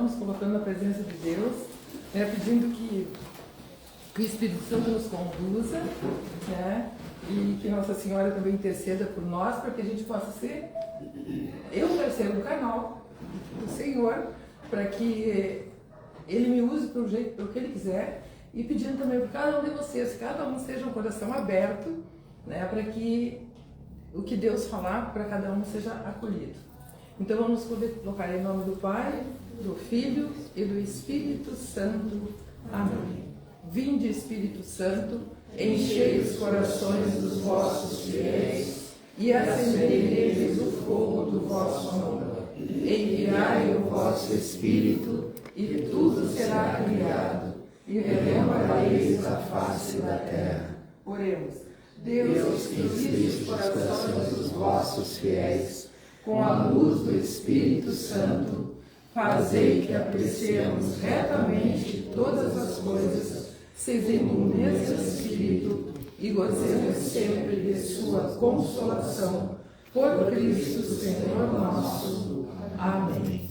Estamos colocando na presença de Deus, né, pedindo que o Espírito Santo nos conduza, né, e que Nossa Senhora também interceda por nós, para que a gente possa ser, eu quero ser um canal do Senhor, para que Ele me use para o que Ele quiser, e pedindo também para cada um de vocês, cada um seja um coração aberto, né, para que o que Deus falar para cada um seja acolhido. Então vamos colocar em nome do Pai, do Filho e do Espírito Santo. Amém. Vinde, Espírito Santo, enchei os corações dos vossos fiéis e acendei neles o fogo do vosso amor. Enviai o vosso Espírito e tudo será criado e renovareis a face da terra. Oremos. Deus, que instruís os corações dos vossos fiéis com a luz do Espírito Santo, fazei que apreciemos retamente todas as coisas, segundo o mesmo Espírito, e gozemos sempre de sua consolação. Por Cristo Senhor nosso. Amém.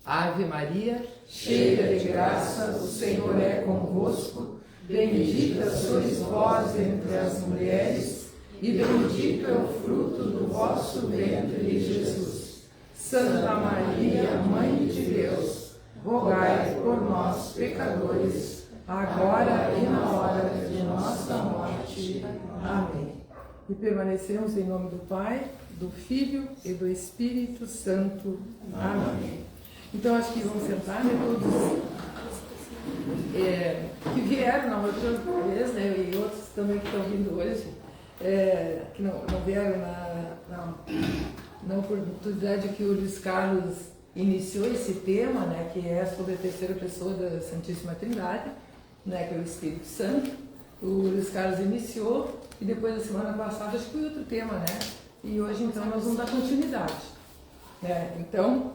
Ave Maria, cheia de graça, o Senhor é convosco. Bendita sois vós entre as mulheres, e bendito é o fruto do vosso ventre, Jesus. Santa Maria, Mãe de Deus, rogai por nós, pecadores, agora e na hora de nossa morte. Amém. E permanecemos em nome do Pai, do Filho e do Espírito Santo. Amém. Então acho que vamos sentar, né, todos que vieram na outra vez, né, e outros também que estão vindo hoje, que não vieram na oportunidade que o Luiz Carlos iniciou esse tema, né, que é sobre a terceira pessoa da Santíssima Trindade, né, que é o Espírito Santo. O Luiz Carlos iniciou e depois da semana passada acho que foi outro tema, né? E hoje então nós vamos dar continuidade, né? Então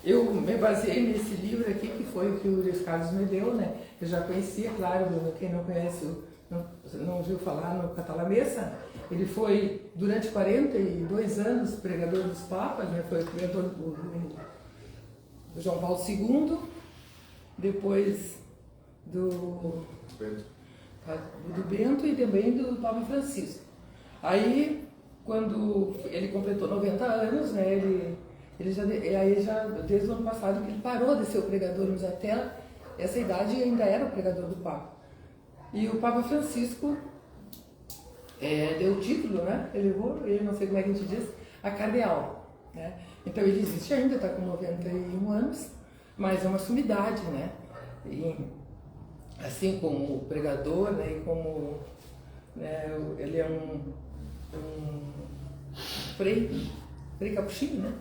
eu me baseei nesse livro aqui, que foi o que o Luiz Carlos me deu, né? Eu já conhecia, claro, quem não conhece, não ouviu falar no Catalamessa. Ele foi, durante 42 anos, pregador dos Papas, né? Foi pregador do João Paulo II, depois do Bento e também do Papa Francisco. Aí, quando ele completou 90 anos, né? Ele já, desde o ano passado, que ele parou de ser o pregador, mas até essa idade ainda era o pregador do Papa. E o Papa Francisco deu o título, né? Ele não sei como é que a gente diz, a cardeal, né? Então ele existe ainda, está com 91 anos, mas é uma sumidade, né? E, assim como pregador, né? E como, né, ele é um frei capuchinho, né?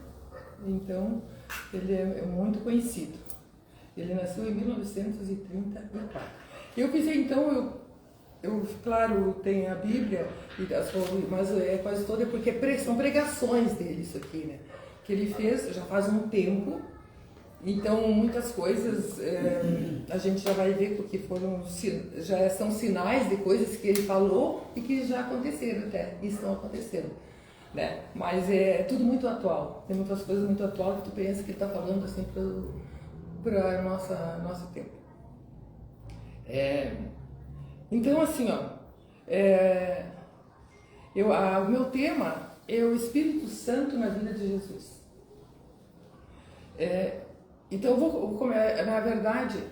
Então, ele é muito conhecido. Ele nasceu em 1934. Eu pensei, então, claro, tem a Bíblia, mas quase toda, porque são pregações dele, isso aqui, né? Que ele fez já faz um tempo. Então, muitas coisas a gente já vai ver, porque já são sinais de coisas que ele falou e que já aconteceram até, e estão acontecendo. Né? Mas é tudo muito atual, tem muitas coisas muito atuais que tu pensa que ele está falando assim para nosso tempo. Então assim, o meu tema é o Espírito Santo na vida de Jesus. Então eu vou começar, na verdade,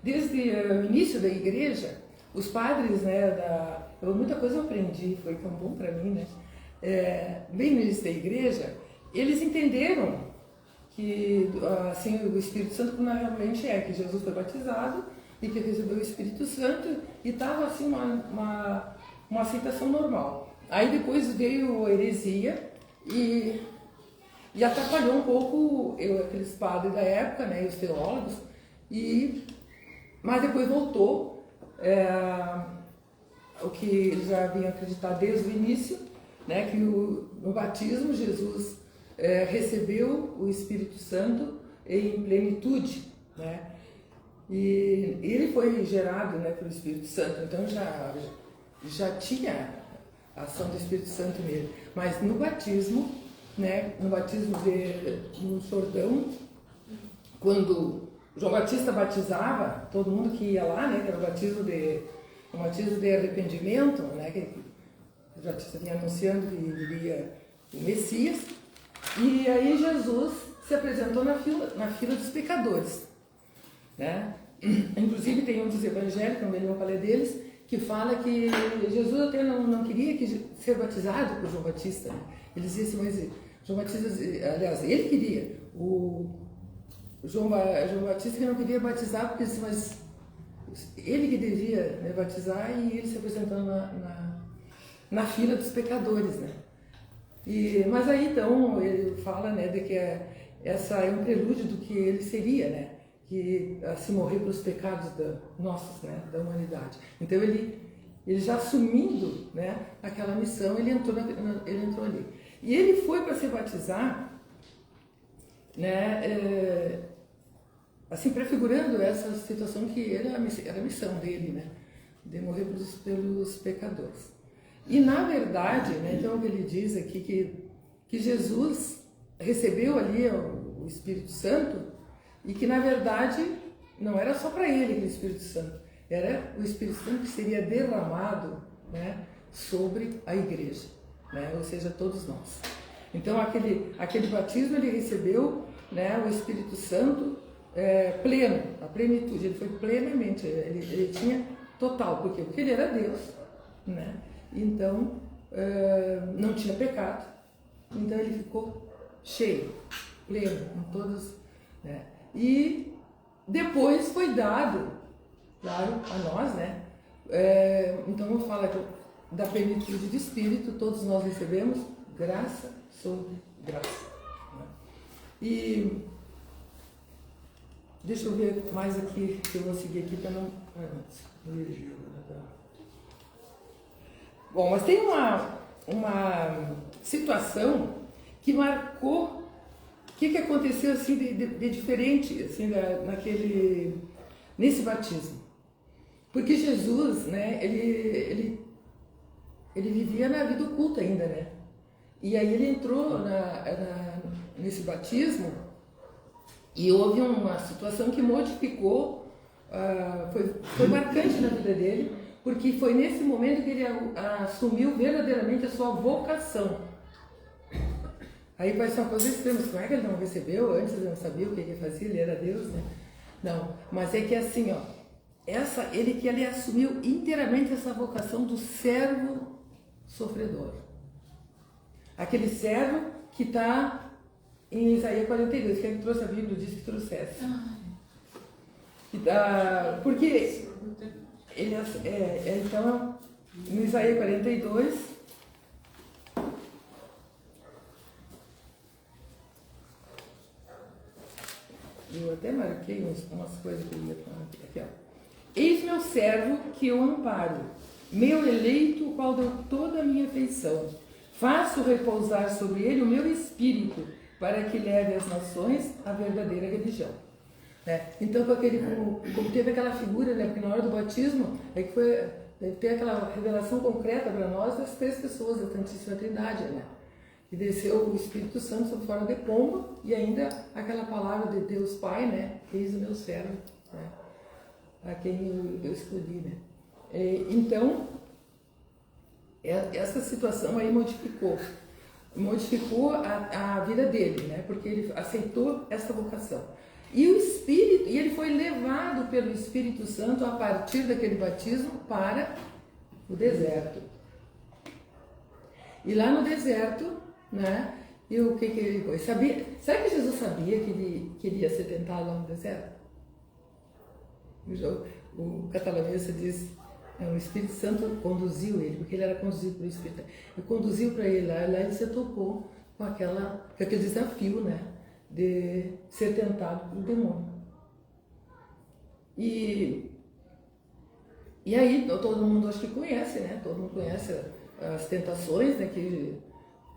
desde o início da igreja, os padres, né, muita coisa eu aprendi, foi tão bom para mim, né? Bem no início da igreja, eles entenderam que assim, o Espírito Santo realmente que Jesus foi batizado e que recebeu o Espírito Santo e estava assim uma aceitação normal. Aí depois veio a heresia e atrapalhou um pouco aqueles padres da época, né, e os teólogos, mas depois voltou o que eles já haviam acreditado desde o início, né, que no batismo Jesus recebeu o Espírito Santo em plenitude, né, e ele foi gerado, né, pelo Espírito Santo, então já tinha a ação do Espírito Santo nele, mas no batismo né, no batismo no Jordão, quando João Batista batizava, todo mundo que ia lá, né, que era um batismo de arrependimento, né, que o Batista vinha anunciando que viria o Messias, e aí Jesus se apresentou na fila dos pecadores, né? Inclusive tem um dos evangélicos, não lembro qual é deles, que fala que Jesus até não queria ser batizado por João Batista, né? Ele dizia assim, mas João Batista, aliás, ele queria, o João Batista que não queria batizar, porque disse, mas ele que devia, né, batizar, e ele se apresentando na fila dos pecadores, né? Mas aí então ele fala, né, de que essa é um prelúdio do que ele seria, né, que a se morrer pelos pecados nossos, né, da humanidade. Então ele já assumindo, né, aquela missão, ele entrou ali. E ele foi para se batizar, né, assim, prefigurando essa situação que era a missão dele, né, de morrer pelos pecadores. E na verdade, né, então ele diz aqui que Jesus recebeu ali o Espírito Santo e que na verdade não era só para ele aquele Espírito Santo, era o Espírito Santo que seria derramado, né, sobre a igreja, né, ou seja, todos nós. Então aquele batismo ele recebeu, né, o Espírito Santo pleno, a plenitude, ele foi plenamente, ele tinha total, por quê? Porque ele era Deus, né? Então, não tinha pecado, então ele ficou cheio, pleno, com todas, né? E depois foi dado, claro, a nós, né? Então eu falo da plenitude de Espírito, todos nós recebemos graça sobre graça, né? E deixa eu ver mais aqui, que eu vou seguir aqui para não... Bom, mas tem uma situação que marcou o que aconteceu assim de diferente assim, nesse batismo. Porque Jesus, né, ele vivia na vida oculta ainda, né? E aí ele entrou nesse batismo e houve uma situação que modificou, foi marcante na vida dele, porque foi nesse momento que ele assumiu verdadeiramente a sua vocação. Aí vai ser uma coisa extrema, como é que ele não recebeu? Antes ele não sabia o que ele fazia, ele era Deus, né? Não, mas é que assim, ó, ele assumiu inteiramente essa vocação do servo sofredor. Aquele servo que está em Isaías 42, que ele trouxe a Bíblia, disse que trouxesse. Porque ele então, no Isaías 42, eu até marquei umas coisas que eu ia falar aqui, ó. Eis meu servo que eu amparo, meu eleito, o qual deu toda a minha afeição. Faço repousar sobre ele o meu espírito, para que leve às nações a verdadeira religião. Então, como teve aquela figura, né, porque na hora do batismo, tem aquela revelação concreta para nós das 3 pessoas da Santíssima Trindade, né? Que desceu o Espírito Santo sob forma de pomba e ainda aquela palavra de Deus Pai, né? Eis o meu servo, né? A quem eu escolhi, né? Então, essa situação aí modificou a vida dele, né? Porque ele aceitou essa vocação. E ele foi levado pelo Espírito Santo a partir daquele batismo para o deserto. E lá no deserto, né? E o que ele foi? Será que Jesus sabia que ele ia ser tentado lá no deserto? O catalanista diz, o Espírito Santo conduziu ele, porque ele era conduzido pelo Espírito. E conduziu para ele lá ele se topou com aquele desafio, né? De ser tentado pelo demônio. E aí todo mundo acho que conhece, né? Todo mundo conhece as tentações, né? Que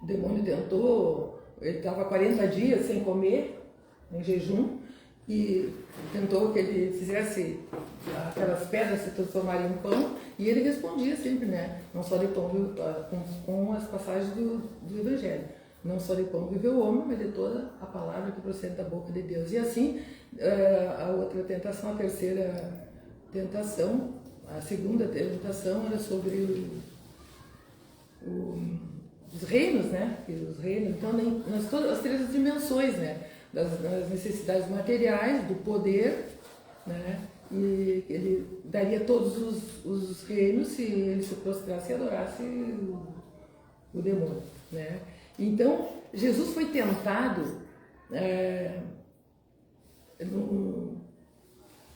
o demônio tentou, ele estava 40 dias sem comer, em jejum, e tentou que ele fizesse aquelas pedras se transformarem em pão, e ele respondia sempre, né? Não só de pão, com as passagens do Evangelho. não só de pão vive o homem, mas de toda a palavra que procede da boca de Deus. E assim, a outra tentação, a terceira tentação, a segunda tentação era sobre os reinos, né? Os reinos, então, nas todas as três dimensões, né? Das necessidades materiais, do poder, né? E ele daria todos os reinos se ele se prostrasse e adorasse o demônio, né? Então, Jesus foi tentado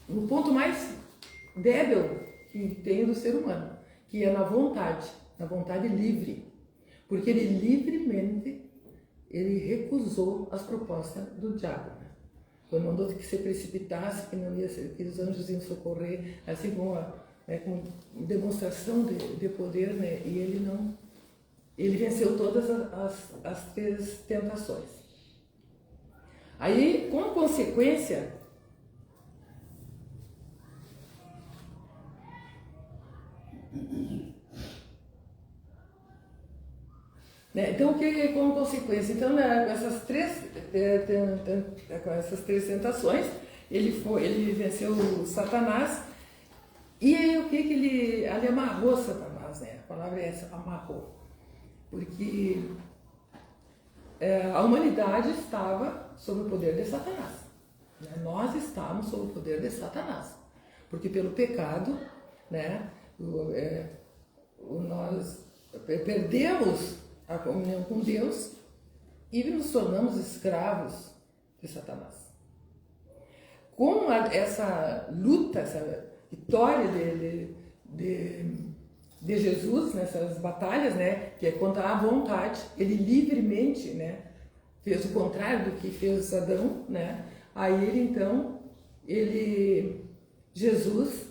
no ponto mais débil que tem do ser humano, que é na vontade livre, porque ele livremente recusou as propostas do diabo, né? Quando mandou que se precipitasse, que não ia ser, que os anjos iam socorrer, assim como com demonstração de poder, né? E ele venceu todas as três tentações. Aí, como consequência, né? Então, o que é como consequência? Então, né, com essas três tentações, ele venceu Satanás. E aí, o que ele amarrou Satanás, né? A palavra é essa, amarrou. Porque a humanidade estava sob o poder de Satanás, né? Nós estávamos sob o poder de Satanás. Porque pelo pecado, né, nós perdemos a comunhão com Deus e nos tornamos escravos de Satanás. Com essa luta, essa vitória de Jesus nessas batalhas, né, que é contra a vontade, ele livremente, né, fez o contrário do que fez Adão, né? Aí Jesus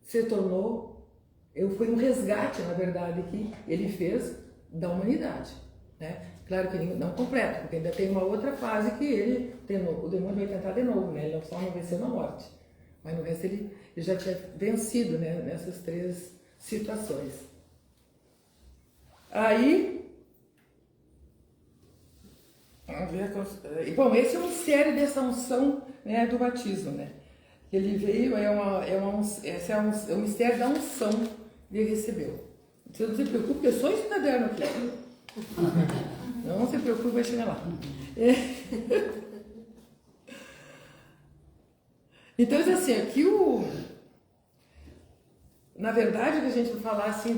se tornou, foi um resgate, na verdade, que ele fez da humanidade, né? Claro que não completo, porque ainda tem uma outra fase que o demônio vai tentar de novo, né? Ele só não venceu na morte, mas no resto ele já tinha vencido, né, nessas três situações. Aí, bom, esse é o mistério dessa unção, né, do batismo, né? Ele veio, esse é o mistério da unção que ele recebeu. Você não se preocupe, eu sou cidadão aqui. Não se preocupe, vai chegar lá. Então, assim, aqui na verdade, que a gente vai falar assim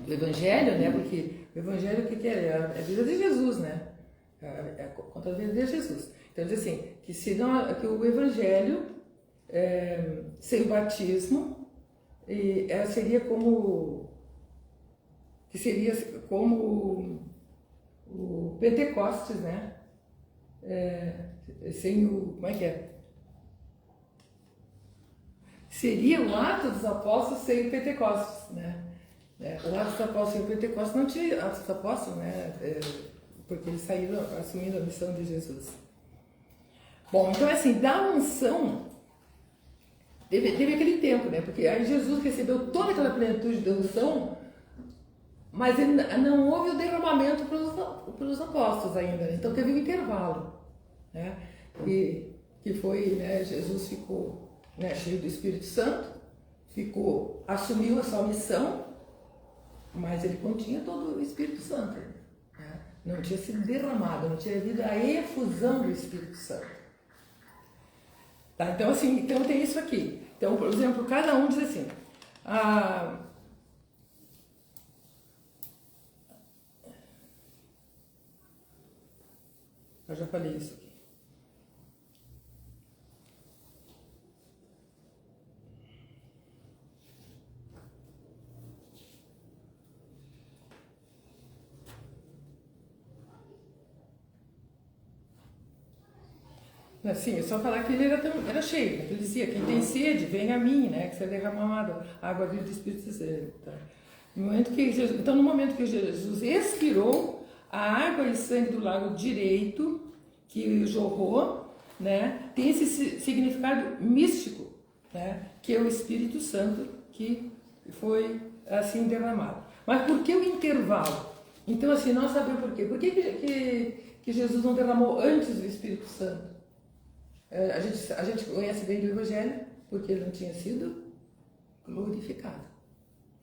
do Evangelho, né? Porque o Evangelho, o que é? É a vida de Jesus, né? É contra a vida de Jesus. Então, diz assim, que o Evangelho, sem o batismo, seria como o Pentecostes, né? Sem o... Como é que é? Seria o ato dos apóstolos sem o Pentecostes, né? O ato dos apóstolos sem o Pentecostes não tinha atos dos apóstolos, né? Porque eles saíram assumindo a missão de Jesus. Bom, então assim, da unção, teve aquele tempo, né? Porque aí Jesus recebeu toda aquela plenitude da unção, mas não houve o derramamento para os apóstolos ainda, né? Então teve um intervalo, né? Que foi, né? Jesus ficou, né, cheio do Espírito Santo, assumiu a sua missão, mas ele continha todo o Espírito Santo, né? Não tinha sido derramado, não tinha havido a efusão do Espírito Santo. Tá? Então, assim, tem isso aqui. Então, por exemplo, cada um diz assim, eu já falei isso aqui. Assim, é só falar que ele era cheio, né? Ele dizia, quem tem sede, vem a mim, né? Que será derramada água viva do Espírito Santo. Tá? Então, no momento que Jesus expirou, a água e sangue do lado direito, que jorrou, né? Tem esse significado místico, né? Que é o Espírito Santo que foi assim derramado. Mas por que o intervalo? Então, assim, nós sabemos por quê. Por que Jesus não derramou antes o Espírito Santo? A gente conhece bem do Evangelho, porque ele não tinha sido glorificado.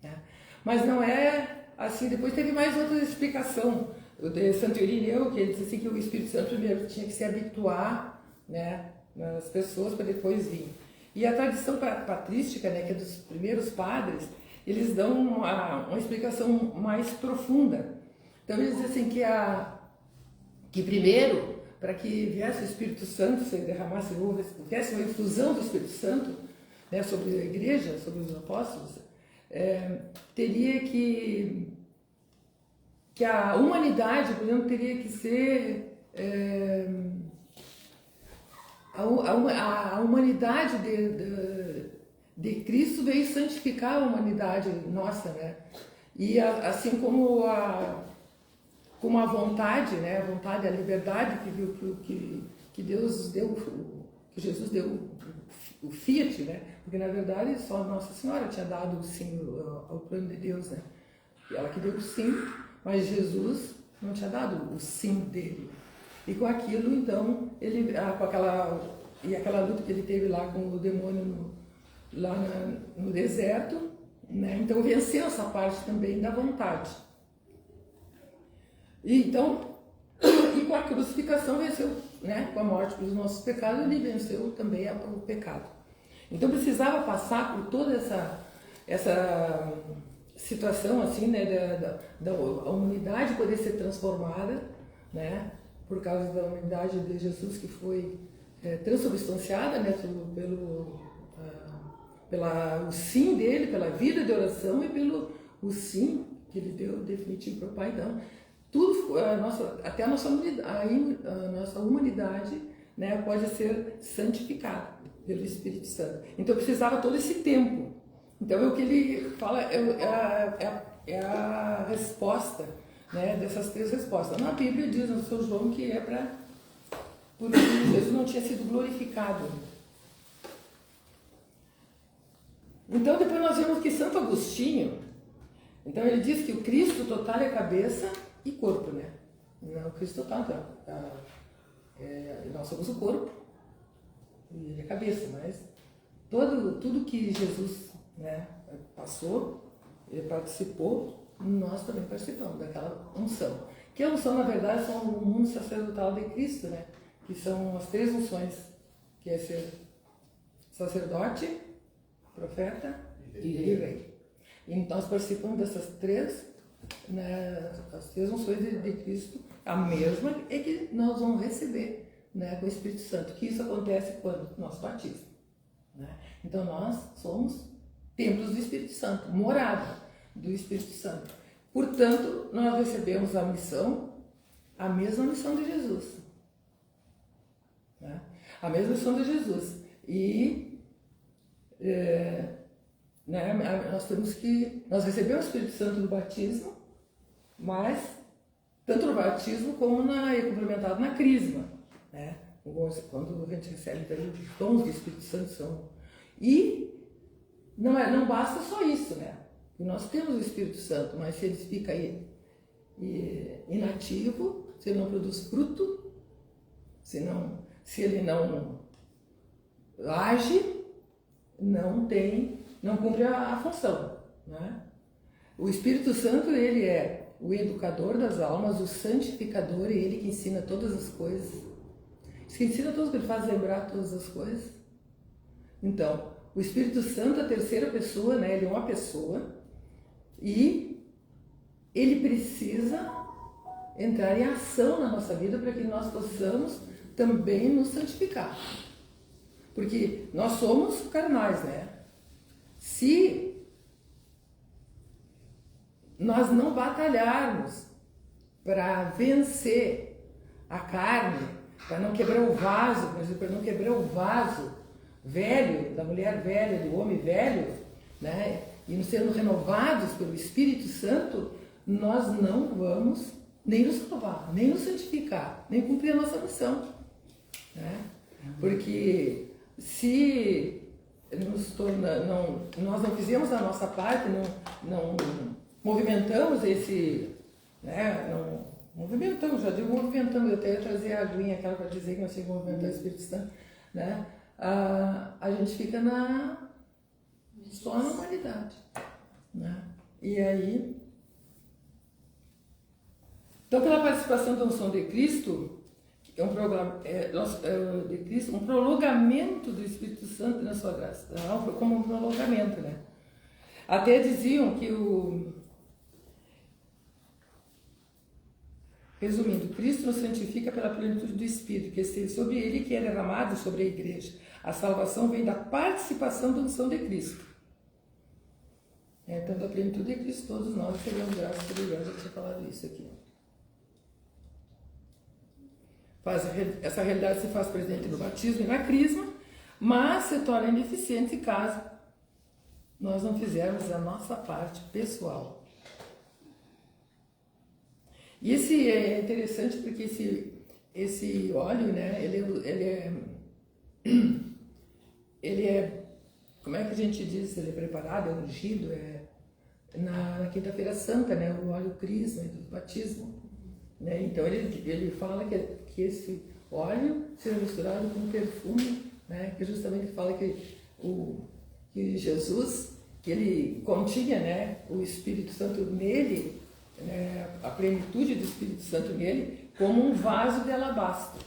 Né? Mas não é assim. Depois teve mais outra explicação. O de Santo Irineu, que ele disse assim, que o Espírito Santo primeiro tinha que se habituar, né, nas pessoas para depois vir. E a tradição patrística, né, que é dos primeiros padres, eles dão uma explicação mais profunda. Então eles dizem assim que primeiro, para que viesse o Espírito Santo, se derramasse, viesse uma infusão do Espírito Santo, né, sobre a igreja, sobre os apóstolos, teria que a humanidade, por exemplo, teria que ser... a humanidade de Cristo veio santificar a humanidade nossa, né? E assim como a vontade, né? A vontade, a liberdade que Deus deu, que Jesus deu o fiat, né? Porque na verdade só Nossa Senhora tinha dado o sim ao plano de Deus, né? Ela que deu o sim, mas Jesus não tinha dado o sim dele. E com aquilo, então, aquela luta que ele teve lá com o demônio lá no deserto, né? Então venceu essa parte também da vontade. E com a crucificação venceu, né? Com a morte pelos nossos pecados, ele venceu também o pecado. Então precisava passar por toda essa situação assim, né? Da humanidade poder ser transformada, né? Por causa da humanidade de Jesus que foi transubstanciada, né? Pelo sim dele, pela vida de oração e pelo o sim que ele deu definitivo para o Pai. Então, tudo, até a nossa humanidade, né, pode ser santificada pelo Espírito Santo. Então precisava todo esse tempo. Então o que ele fala é a resposta, né, dessas três respostas. Na Bíblia diz no São João que é porque Jesus não tinha sido glorificado. Então depois nós vemos que Santo Agostinho, então ele diz que o Cristo total é cabeça e corpo, né? Não, o Cristo total, nós somos o corpo e ele é a cabeça, mas tudo que Jesus, né, passou, ele participou, nós também participamos daquela unção. Que a unção, na verdade, são o mundo sacerdotal de Cristo, né? Que são as três unções, que é ser sacerdote, profeta e rei. E nós participamos dessas três, né, as três unções de Cristo, a mesma é que nós vamos receber, né, com o Espírito Santo, que isso acontece quando? Nosso batismo. Né? Então nós somos templos do Espírito Santo, morada do Espírito Santo. Portanto, nós recebemos a mesma missão de Jesus. Né? A mesma missão de Jesus. E né, nós recebemos o Espírito Santo no batismo, mas tanto no batismo como é complementado na crisma, né? Quando a gente recebe os dons do Espírito Santo e não basta só isso, né? E nós temos o Espírito Santo, mas se ele fica inativo, se ele não produz fruto, se ele não age, não cumpre a função, né? O Espírito Santo, ele é o educador das almas, o santificador, e ele que ensina todas as coisas. Ele ensina todas as coisas, ele faz lembrar todas as coisas. Então, o Espírito Santo, a terceira pessoa, né? Ele é uma pessoa e ele precisa entrar em ação na nossa vida para que nós possamos também nos santificar. Porque nós somos carnais, né? Se nós não batalharmos para vencer a carne, para não quebrar o vaso, por exemplo, para não quebrar o vaso velho, da mulher velha, do homem velho, né? E nos sendo renovados pelo Espírito Santo, nós não vamos nem nos salvar, nem nos santificar, nem cumprir a nossa missão. Né? Porque se nós não fizemos a nossa parte, não movimentamos né? Não, movimentamos, já digo movimentamos, eu até ia trazer a aguinha aquela para dizer que nós temos que movimentar o Espírito Santo, né? A gente fica só na humanidade, né? E aí, então pela participação da unção de Cristo, é um programa de Cristo, um prolongamento do Espírito Santo na sua graça, não, como um prolongamento, né? Até diziam que resumindo, Cristo nos santifica pela plenitude do Espírito, que esteve sobre ele e que é derramado sobre a igreja. A salvação vem da participação da unção de Cristo. Tanto a plenitude de Cristo, todos nós recebemos graça sobre graça, eu tinha falado isso aqui. Essa realidade se faz presente no batismo e na crisma, mas se torna ineficiente caso nós não fizermos a nossa parte pessoal. E esse é interessante porque esse óleo, né, ele é, como é que a gente diz, ele é preparado, é ungido, na quinta-feira santa, né, o óleo crisma do batismo, né, então ele fala que esse óleo seja misturado com perfume, né, que justamente fala que Jesus, que ele continha, né, o Espírito Santo nele, a plenitude do Espírito Santo nele, como um vaso de alabastro,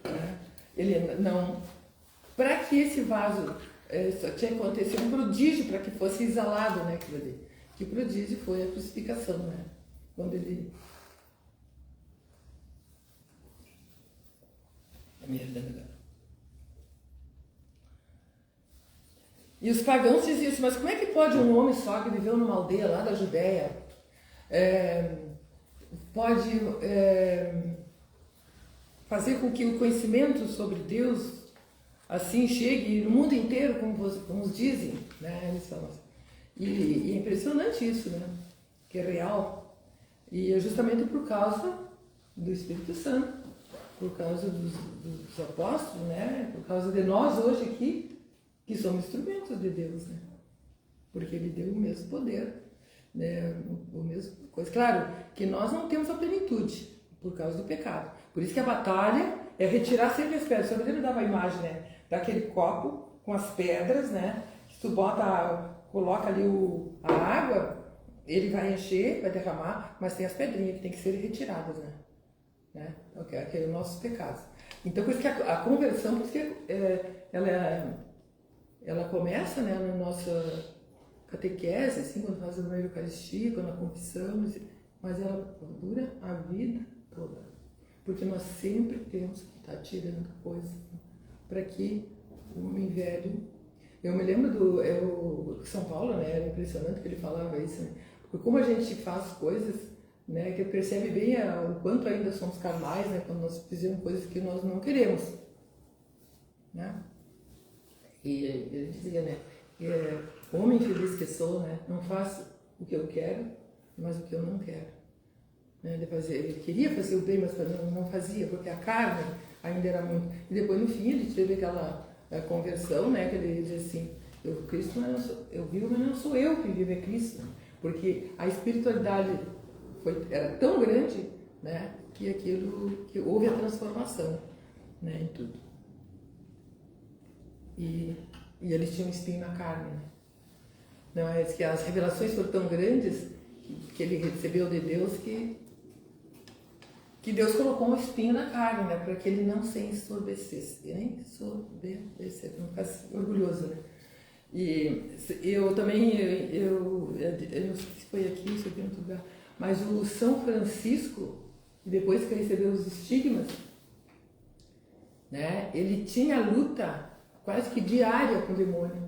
né? Ele não, para que esse vaso só tinha que acontecer um prodígio para que fosse exalado, né, aquilo ali. Que prodígio foi a crucificação, né? Quando ele e os pagãos diziam assim, mas como é que pode um homem só que viveu numa aldeia lá da Judéia pode fazer com que o conhecimento sobre Deus assim chegue no mundo inteiro, como dizem, né? Eles falam assim. E é impressionante isso, né? Que é real. E é justamente por causa do Espírito Santo, por causa dos apóstolos, né? Por causa de nós hoje aqui, que somos instrumentos de Deus, né? Porque Ele deu o mesmo poder. Né, o mesmo coisa. Claro que nós não temos a plenitude por causa do pecado. Por isso que a batalha é retirar sempre as pedras. Só ele dava a imagem, né, daquele copo com as pedras, né? Se tu coloca ali a água, ele vai encher, vai derramar, mas tem as pedrinhas que tem que ser retiradas, né? Que é o nosso pecado. Então por isso que a conversão, por isso que ela começa, né, na nossa catequese, assim, quando faz a Eucaristia, quando a confissamos, mas ela dura a vida toda. Porque nós sempre temos que estar tirando coisas para que o homem velho... Eu me lembro do São Paulo, né, era impressionante que ele falava isso, né? Porque como a gente faz coisas, né, que percebe bem o quanto ainda somos carnais, né, quando nós fizemos coisas que nós não queremos, né? E ele dizia, né, homem feliz que sou, né? Não faço o que eu quero, mas o que eu não quero. Né? Ele queria fazer o bem, mas não fazia, porque a carne ainda era muito. E depois, no fim, ele teve aquela conversão, né? Que ele diz assim: Cristo eu vivo, mas não sou eu que vivo, é Cristo. Porque a espiritualidade era tão grande, né? Que houve a transformação, né? Em tudo. E eles tinham um espinho na carne, né? Não, é que as revelações foram tão grandes que ele recebeu de Deus que Deus colocou um espinho na carne, né? Para que ele não se ensoberbecesse, nem ensoberbecer, não ficasse orgulhoso, né? E eu também, eu não sei se foi aqui, se foi em outro lugar, mas o São Francisco, depois que recebeu os estigmas, né? Ele tinha luta quase que diária com o demônio.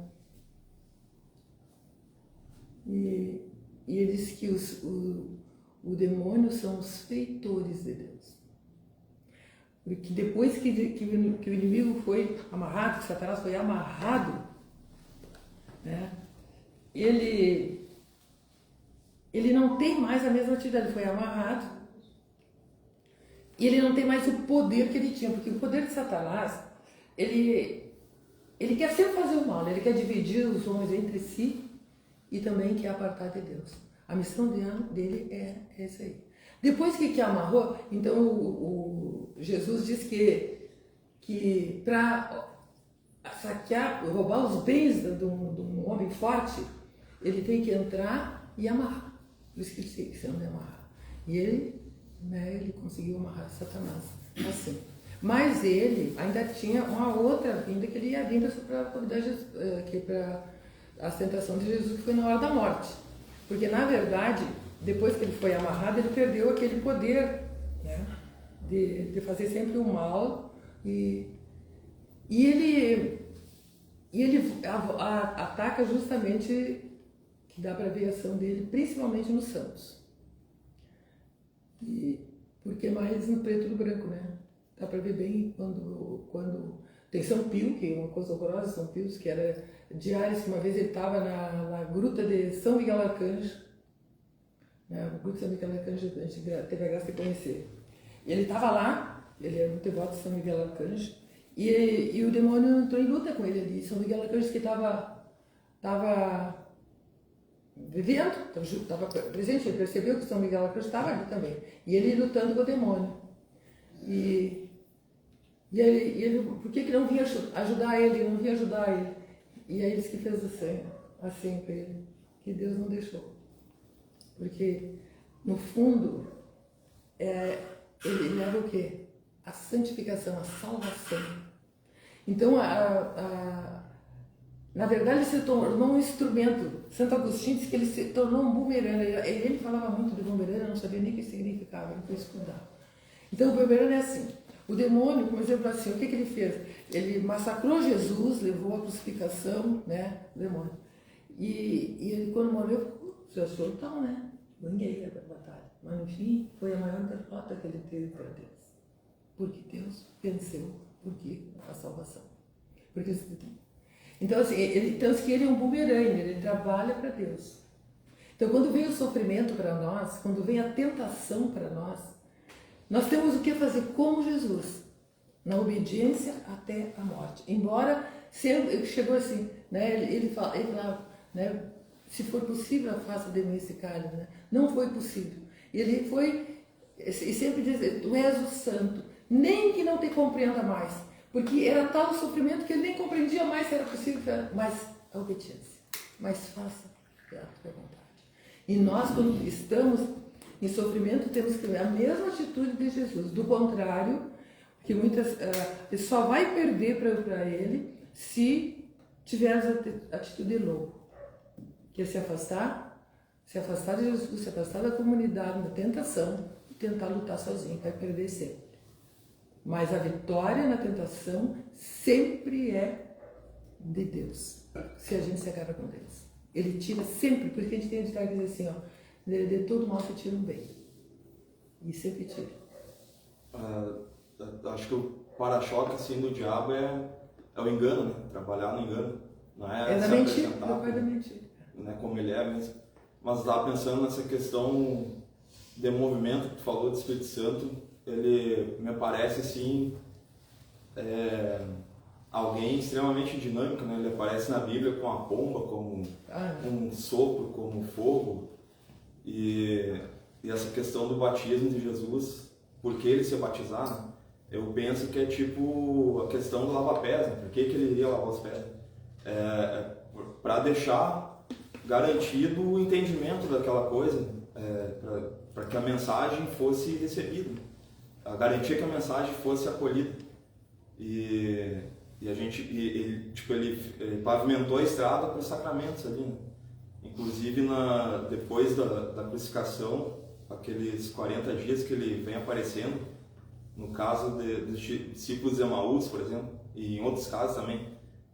E ele disse que o demônio são os feitores de Deus. Porque depois que o inimigo foi amarrado, que Satanás foi amarrado, né, ele não tem mais a mesma atividade, ele foi amarrado. E ele não tem mais o poder que ele tinha, porque o poder de Satanás, ele quer sempre fazer o mal, ele quer dividir os homens entre si, e também quer apartar de Deus. A missão dele é essa aí. Depois que amarrou, então Jesus diz que para saquear, roubar os bens de um homem forte, ele tem que entrar e amarrar. Por isso que ele tem que ser amarrar. E ele, né, ele conseguiu amarrar Satanás assim. Mas ele ainda tinha uma outra vinda que ele ia vir para convidar Jesus, para a tentação de Jesus, que foi na hora da morte. Porque, na verdade, depois que ele foi amarrado, ele perdeu aquele poder, né, de fazer sempre o mal. E ele ataca justamente, que dá para ver a ação dele, principalmente nos santos. E porque mais no preto e no branco, né? Dá para ver bem quando tem São Pio, que é uma coisa horrorosa, São Pio, que era de Ares, que uma vez ele estava na gruta de São Miguel Arcanjo, né? A gruta de São Miguel Arcanjo, a gente teve a graça de conhecer. E ele estava lá, ele era muito devoto de São Miguel Arcanjo, e o demônio entrou em luta com ele ali. São Miguel Arcanjo que estava vivendo, estava presente, ele percebeu que São Miguel Arcanjo estava ali também. E ele lutando com o demônio. E ele, por que não vinha ajudar ele? Não vinha ajudar ele. E aí eles que fez assim para ele, que Deus não deixou. Porque, no fundo, ele leva o quê? A santificação, a salvação. Então, na verdade, ele se tornou um instrumento. Santo Agostinho disse que ele se tornou um bumerangue. Ele falava muito de bumerangue, eu não sabia nem o que significava, ele foi estudar. Então, o bumerangue é assim. O demônio, por exemplo, assim, o que ele fez? Ele massacrou Jesus, levou a crucificação, né, o demônio. E ele, quando morreu, se achou tal, né? Ganhei a batalha. Mas, no fim, foi a maior derrota que ele teve para Deus. Porque Deus venceu, porque a salvação. Porque então, assim, tanto que ele é um bumerangue, ele trabalha para Deus. Então, quando vem o sofrimento para nós, quando vem a tentação para nós temos o que fazer como Jesus, na obediência até a morte. Embora chegou assim, né, ele fala, né, se for possível, afasta de mim esse cálice, né? Não foi possível. Ele foi, e sempre diz, tu és o santo, nem que não te compreenda mais, porque era tal o sofrimento que ele nem compreendia mais se era possível, mas a obediência, mas faça a tua vontade. E nós, quando estamos em sofrimento, temos que ter a mesma atitude de Jesus. Do contrário, que ele só vai perder para ele se tivermos a atitude de lobo, que é se afastar de Jesus, se afastar da comunidade, da tentação, e tentar lutar sozinho, vai perder sempre. Mas a vitória na tentação sempre é de Deus, se a gente se agarra com Deus. Ele tira sempre, porque a gente tem que dizer assim, ó, de todo mal se tira um bem. E sempre tira. Acho que o para-choque assim, do diabo é o engano, né? Trabalhar no engano. Não é da mentira, é o pai da mentira. Não é como ele é mesmo. Mas estava pensando nessa questão de movimento que tu falou do Espírito Santo. Ele me parece assim, alguém extremamente dinâmico, né? Ele aparece na Bíblia com a pomba, como um sopro, como fogo. E essa questão do batismo de Jesus, por que ele se batizar, né? Eu penso que é tipo a questão do lava-pés, né? Por que ele iria lavar os pés? Para deixar garantido o entendimento daquela coisa, para que a mensagem fosse recebida, a garantia que a mensagem fosse acolhida. E a gente, ele pavimentou a estrada para os sacramentos ali, né? Inclusive, depois da crucificação, aqueles 40 dias que ele vem aparecendo, no caso dos discípulos de Emaús, por exemplo, e em outros casos também,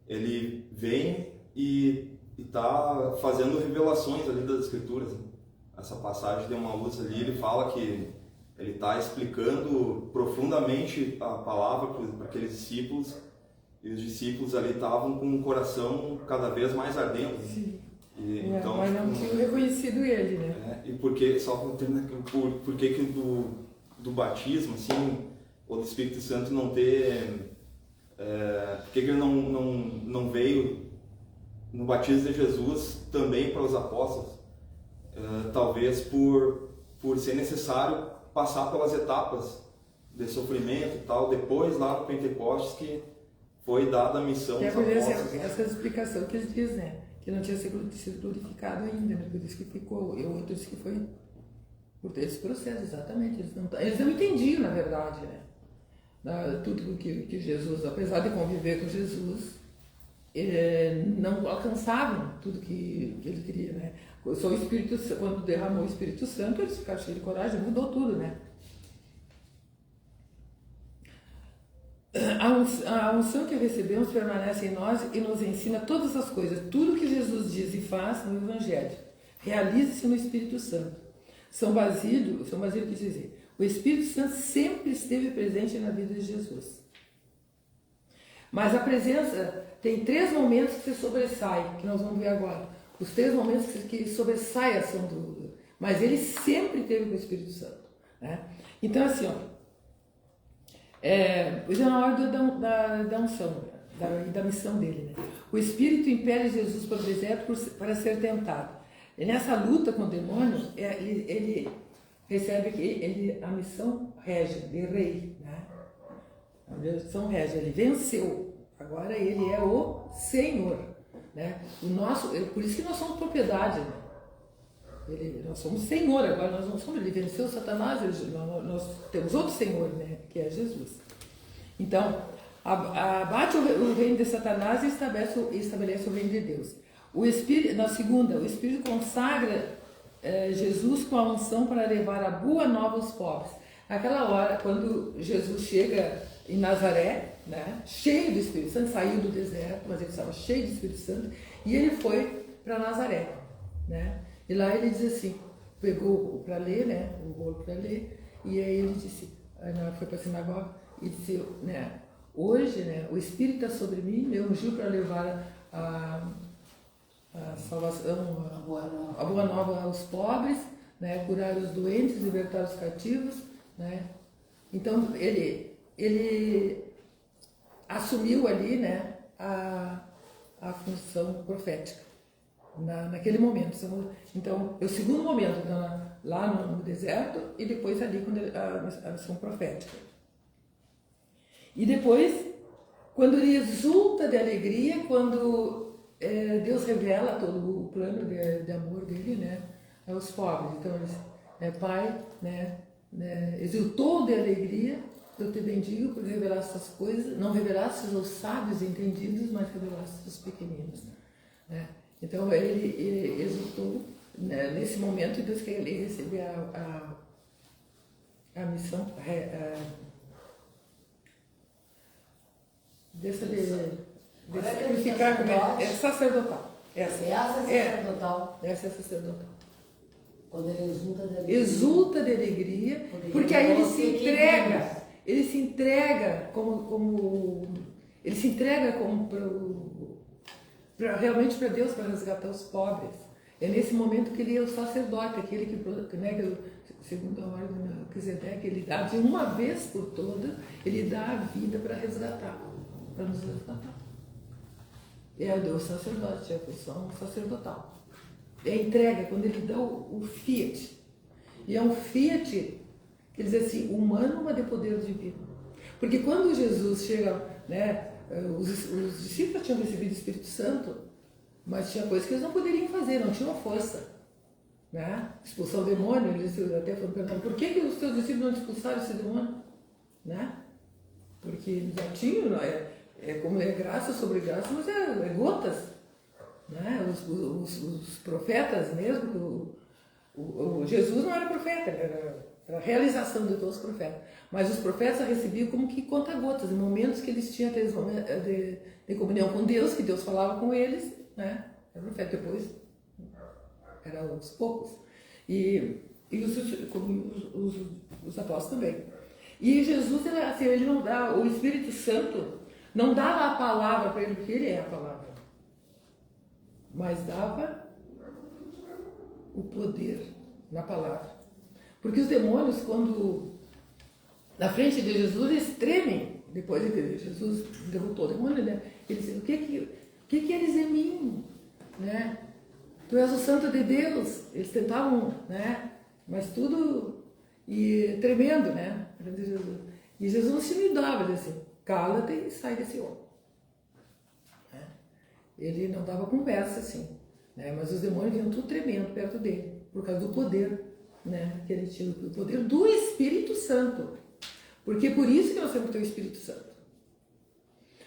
ele vem e está fazendo revelações ali das Escrituras, né? Essa passagem de Emaús ali, ele fala que ele está explicando profundamente a palavra para aqueles discípulos, e os discípulos ali estavam com o coração cada vez mais ardendo. Sim. Então, mas não tinham reconhecido ele, né? E porque, só por que do batismo, assim, ou do Espírito Santo não ter... por que ele não veio no batismo de Jesus também para os apóstolos? Talvez por ser necessário passar pelas etapas de sofrimento e tal, depois lá no Pentecostes que foi dada a missão dos apóstolos. Essa explicação que eles dizem, né? Que não tinha sido glorificado ainda, né? Por isso que ficou, eu outro disse que foi por esse processo, exatamente. Eles não entendiam, na verdade, né? Tudo que Jesus, apesar de conviver com Jesus, não alcançavam tudo que ele queria, né? Só o Espírito, quando derramou o Espírito Santo, eles ficaram cheios de coragem, mudou tudo, né? A unção que recebemos permanece em nós e nos ensina todas as coisas. Tudo que Jesus diz e faz no Evangelho realiza-se no Espírito Santo. São Basílio quis dizer, o Espírito Santo sempre esteve presente na vida de Jesus. Mas a presença tem 3 momentos que se sobressaem, que nós vamos ver agora. Os 3 momentos que sobressaem a ação mas ele sempre esteve com o Espírito Santo, né? Então, assim, já na hora da unção, da missão dele, né? O Espírito impele Jesus para o deserto para ser tentado. E nessa luta com o demônio, ele recebe a missão régia, de rei, né? A missão régia, ele venceu. Agora ele é o Senhor, né? Por isso que nós somos propriedade, né? Nós somos Senhor, agora nós não somos, ele venceu Satanás, nós temos outro Senhor, né? Que é Jesus. Então, abate o reino de Satanás e estabelece o reino de Deus. Na segunda, o Espírito consagra Jesus com a unção para levar a boa nova aos pobres. Naquela hora, quando Jesus chega em Nazaré, né, cheio do Espírito Santo, saiu do deserto, mas ele estava cheio do Espírito Santo, e ele foi para Nazaré, né? E lá ele diz assim, pegou para ler, né, o rolo para ler, e aí ele disse, foi para a sinagoga, e disse, né, hoje, né, o Espírito está sobre mim, me ungiu para levar a salvação, a boa nova aos pobres, né, curar os doentes, libertar os cativos, né? Então ele assumiu ali, né, a função profética naquele momento. Então, é o segundo momento, lá no deserto, e depois ali quando a missão profética. E depois, quando ele exulta de alegria, quando Deus revela todo o plano de amor dele, né, aos pobres. Então, Pai, né, exultou de alegria, eu te bendigo por revelar essas coisas, não revelaste aos sábios e entendidos, mas revelaste aos pequeninos, né? Então ele exultou, né, nesse momento, Deus quer ele receber a missão dessa de sacrificar, é sacerdotal. Essa é sacerdotal. Quando ele exulta de alegria, porque aí ele se entrega realmente para Deus, para resgatar os pobres. É nesse momento que ele é o sacerdote, aquele que nega, segundo a ordem de Melquisedeque, ele dá de uma vez por todas, ele dá a vida para resgatar, para nos resgatar. É o Deus sacerdote, é a função sacerdotal. É a entrega, quando ele dá o fiat. E é um fiat, quer dizer assim, humano, mas de poder divino. Porque quando Jesus chega, né, os discípulos tinham recebido o Espírito Santo, mas tinha coisas que eles não poderiam fazer, não tinham força, né? Expulsar o demônio, eles até foram perguntar, por que os teus discípulos não expulsaram esse demônio? Né? Porque eles já tinham, como é graça sobre graça, mas é gotas. Né? Os profetas mesmo, Jesus não era profeta, era a realização de todos os profetas. Mas os profetas recebiam como que conta-gotas, em momentos que eles tinham aqueles momentos de comunhão com Deus, que Deus falava com eles, né? Era profeta, depois era aos poucos. E os apóstolos também. E Jesus, assim, ele não dá, o Espírito Santo não dava a palavra para ele, porque ele é a palavra, mas dava o poder na palavra. Porque os demônios, quando na frente de Jesus, eles tremem. Depois que Jesus derrotou o demônio, né? Eles dizem, o que eles em mim? Né? Tu és o santo de Deus. Eles tentavam, né? Mas tudo... e tremendo, né? Perante Jesus. E Jesus não se lidava, ele disse assim, cala-te e sai desse homem. Né? Ele não dava conversa assim, né? Mas os demônios vinham tudo tremendo perto dele, por causa do poder, né? Que ele tinha, o poder do Espírito Santo. Porque por isso que nós temos que ter o Espírito Santo.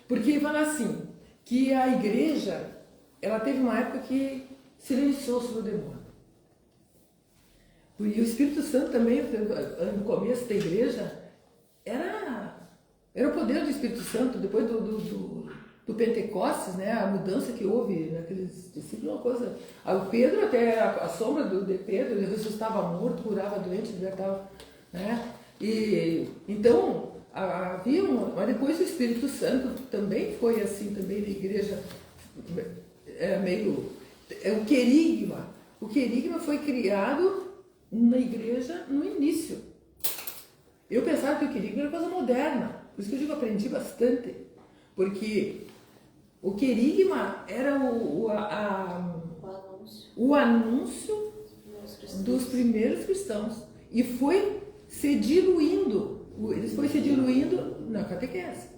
Porque ele fala assim, que a igreja, ela teve uma época que silenciou sobre o demônio. E o Espírito Santo também, no começo da igreja, era o poder do Espírito Santo, depois do Pentecostes, né, a mudança que houve naqueles discípulos, uma coisa. O Pedro, até a sombra de Pedro, ele ressuscitava morto, curava doente, libertava, né? E então havia mas depois o Espírito Santo também foi assim, também na igreja, o querigma. O querigma foi criado na igreja no início. Eu pensava que o querigma era coisa moderna, por isso que eu digo, aprendi bastante, porque o querigma era o anúncio dos primeiros cristãos e foi se diluindo, na catequese,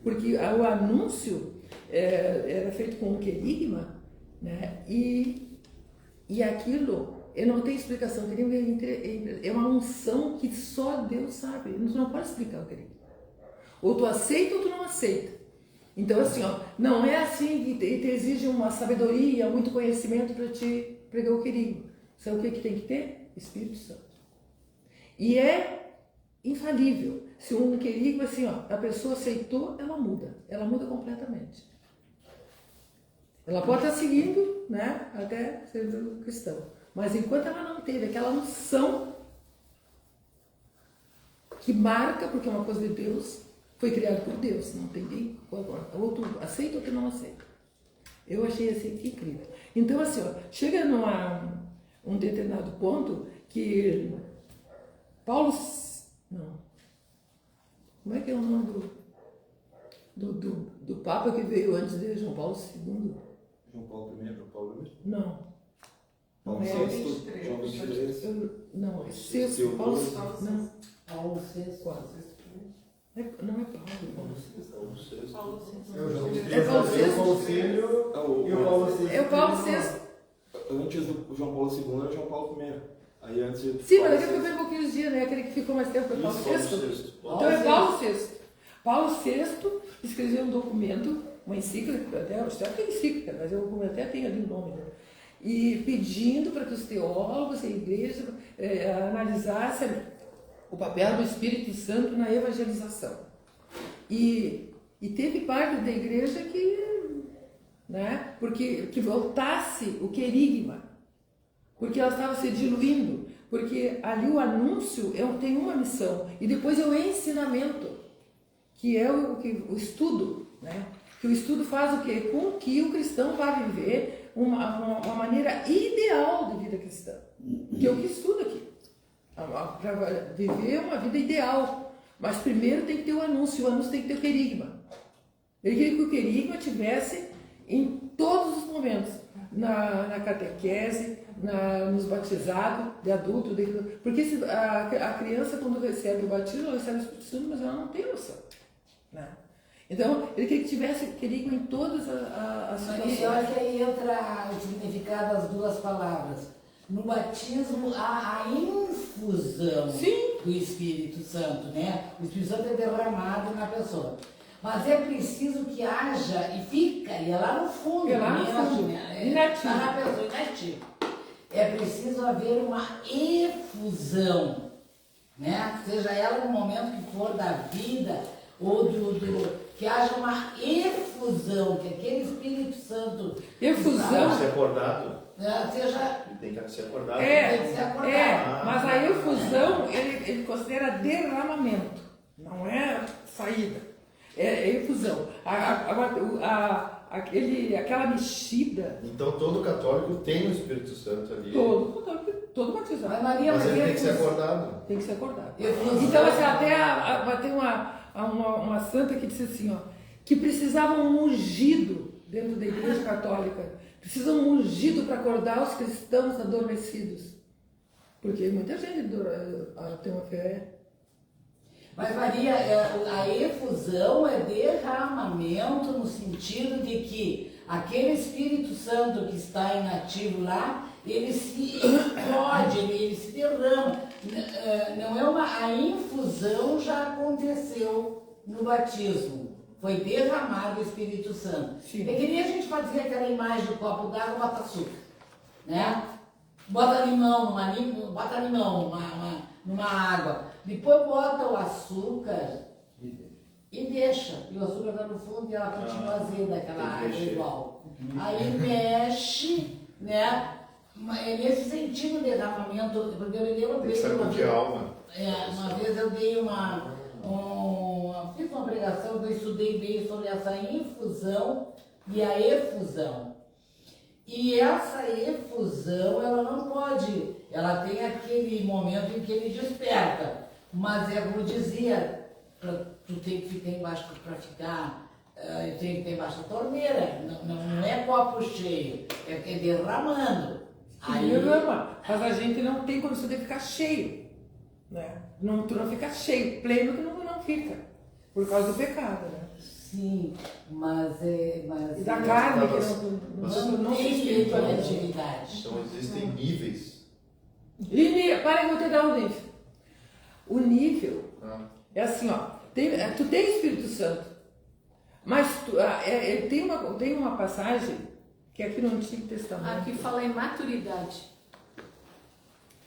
porque o anúncio era feito com o querigma, né? E aquilo, eu não tenho explicação, é uma unção que só Deus sabe, não pode explicar o querigma. Ou tu aceita ou tu não aceita. Então assim, ó, não é assim que te exige uma sabedoria, muito conhecimento para te pregar o querigma. Sabe o que tem que ter? Espírito Santo. E é infalível. Se um querigma, assim, ó, a pessoa aceitou, ela muda completamente. Ela pode estar seguindo, né, até sendo cristão. Mas enquanto ela não teve aquela unção que marca, porque é uma coisa de Deus, foi criado por Deus, não tem nem ou tu aceita ou tu não aceita. Eu achei assim incrível. Então assim, ó, chega um determinado ponto que Paulo, não, como é que é o nome do Papa que veio antes de João Paulo II? João Paulo I, João Paulo I? Não. Paulo VI, João XXIII. Não, é sexto, Paulo VI. Não. Paulo VI, quase. Não é Paulo VI. É Paulo VI. É o Paulo VI. E o Paulo VI. É o Paulo VI. Antes do João Paulo II era João Paulo I. Aí antes de Sim, mas daqui a pouco veio um pouquinho de dia, né? Aquele que ficou mais tempo foi Paulo VI. Então é Paulo VI. Paulo VI escreveu um documento, uma encíclica, até, acho que é encíclica, mas eu até tenho ali o nome, né? E pedindo para que os teólogos e a igreja analisassem o papel do Espírito Santo na evangelização. E teve parte da igreja que voltasse o querigma, porque ela estava se diluindo, porque ali o anúncio tem uma missão, e depois é o ensinamento, que é o estudo, né? Que o estudo faz o quê? Com que o cristão vá viver uma maneira ideal de vida cristã, que é o que estuda aqui, para viver uma vida ideal. Mas primeiro tem que ter o anúncio tem que ter o querigma. Ele queria que o querigma tivesse em todos os momentos, na catequese, nos batizados de adulto, porque a criança, quando recebe o batismo, ela recebe o Espírito Santo, mas ela não tem noção, né? Então, ele queria que tivesse querigma em todas as situações. E olha que aí entra o significado das duas palavras. No batismo, há a infusão do Espírito Santo, né? O Espírito Santo é derramado na pessoa. Mas é preciso que haja, e é lá no fundo, inativo. Está na pessoa, inativo. É preciso haver uma efusão, né? Seja ela no momento que for da vida, ou que haja uma efusão, que aquele Espírito Santo... Efusão? Tem que ser acordado. Seja... Tem que ser acordado. Tem que ser acordado. Mas a efusão, ele considera derramamento, não é saída. É efusão. Aquela mexida. Então todo católico tem o Espírito Santo ali. Todo batizado. Mas ele tem que ser acordado. Tem que ser acordado. Então, assim, até tem uma santa que disse assim, ó, que precisava um ungido dentro da igreja católica. Precisa um ungido para acordar os cristãos adormecidos. Porque muita gente tem uma fé. Mas Maria, a efusão é derramamento no sentido de que aquele Espírito Santo que está inativo lá, ele se explode, ele se derrama. Não é a infusão já aconteceu no batismo. Foi derramado o Espírito Santo. Sim. É que nem a gente fazia aquela imagem do copo d'água, bota açúcar, né? Bota limão numa água. Depois bota o açúcar e deixa. E o açúcar está no fundo e ela continua azeda, aquela água igual. Aí mexe, né? É nesse sentido o derramamento, porque eu me lembro Tem que saber de alma. uma vez eu dei fiz uma pregação que eu estudei bem sobre essa infusão e a efusão. E essa efusão, ela não pode, ela tem aquele momento em que ele desperta, mas é como dizia, tu tem que ficar embaixo para ficar, tem que ter embaixo da torneira, não é copo cheio, é derramando. Aí derrama, mas a gente não tem condição de ficar cheio, né? Tu não fica cheio, pleno tu não fica, por causa do pecado, né? Sim, mas E da carne que não se espiritualiza. Então existem níveis. Para que eu vou te dar um nível. O nível é assim, ó. Tu tem Espírito Santo, mas tem uma passagem que é aqui no Antigo Testamento. Aqui fala em maturidade.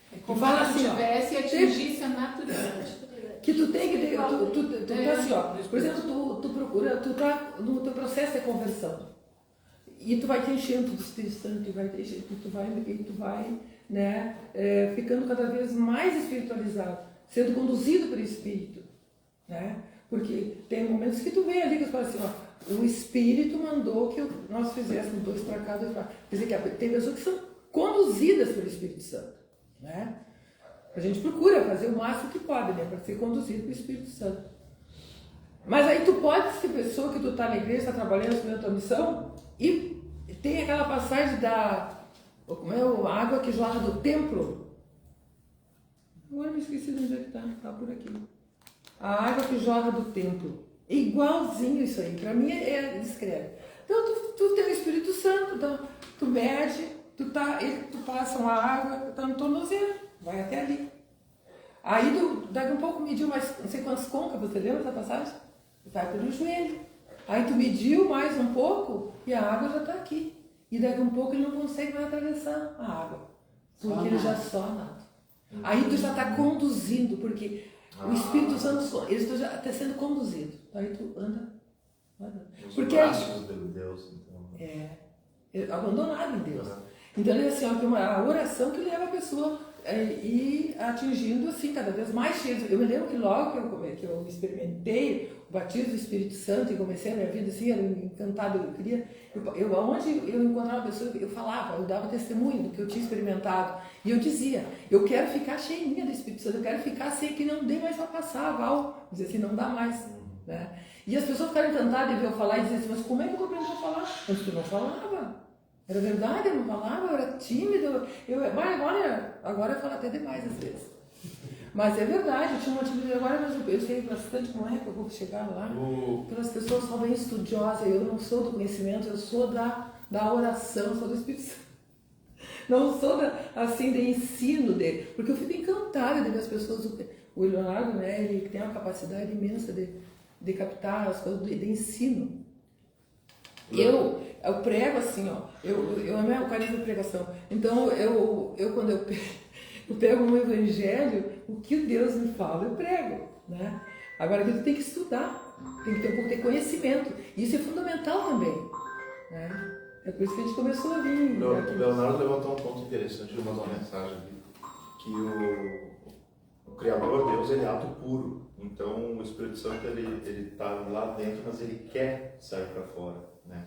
É como fala se assim, tivesse e atingisse a maturidade. Que tu tem que ter, tu tá assim, ó, por exemplo, tu procura, tu tá no teu processo de conversão e tu vai te enchendo do Espírito Santo, tu vai, né, ficando cada vez mais espiritualizado, sendo conduzido pelo Espírito, né, porque tem momentos que tu vem ali que tu fala assim, ó, o Espírito mandou que nós fizéssemos 2 para cá, 2 para cá, quer dizer que tem pessoas que são conduzidas pelo Espírito Santo, né. A gente procura fazer o máximo que pode, né? Para ser conduzido pelo Espírito Santo. Mas aí tu pode ser pessoa que tu está na igreja, está trabalhando, fazendo a tua missão, e tem aquela passagem como é a água que jorra do templo. Agora eu me esqueci de onde é que está por aqui. A água que jorra do templo. É igualzinho isso aí, para mim é discreto. Então tu tem o Espírito Santo, então tu mede, tu passa uma água, tá no tornozelo. Vai até ali. Aí, daqui a um pouco, mediu mais, não sei quantas côncavas, você lembra dessa passagem? Vai pelo joelho. Aí tu mediu mais um pouco e a água já está aqui. E daqui a um pouco ele não consegue mais atravessar a água. Porque ele já só nada. Aí tu já está conduzindo, porque o Espírito Santo, ele já está sendo conduzido. Aí tu anda. Porque braços de Deus, então. Abandonado em Deus. Então é assim, ó, a oração que leva a pessoa e atingindo assim cada vez mais cheio. Eu me lembro que logo que eu experimentei o batismo do Espírito Santo e comecei a minha vida assim, era encantado, onde eu encontrava uma pessoa, eu falava, eu dava testemunho do que eu tinha experimentado e eu dizia, eu quero ficar cheinha do Espírito Santo, eu quero ficar assim que não dê mais para passar, Val, dizer assim, não dá mais, né? E as pessoas ficaram encantadas de ver eu falar e dizer assim, mas como é que eu vou aprender a falar? Mas tu não falava. Era verdade, eu não falava, eu era tímido. Agora eu falo até demais às vezes. Mas é verdade, eu tinha uma timidez agora, mas eu sei bastante como é que eu vou chegar lá. Pelas pessoas são bem estudiosas, eu não sou do conhecimento, eu sou da oração, sou do Espírito Santo. Não sou de ensino dele, porque eu fico encantada de ver as pessoas. O Leonardo, né, ele tem uma capacidade imensa de captar as coisas de ensino. Eu prego assim, ó, eu amo o carisma de pregação. Então, quando eu pego um evangelho, o que Deus me fala, eu prego, né? Agora, tu tem que estudar, tem que ter um pouco de conhecimento. Isso é fundamental também, né? É por isso que a gente começou a vir. O Leonardo levantou um ponto interessante, ele mandou uma mensagem aqui, que o Criador, Deus, ele é ato puro. Então, o Espírito Santo, ele está lá dentro, mas ele quer sair para fora, né?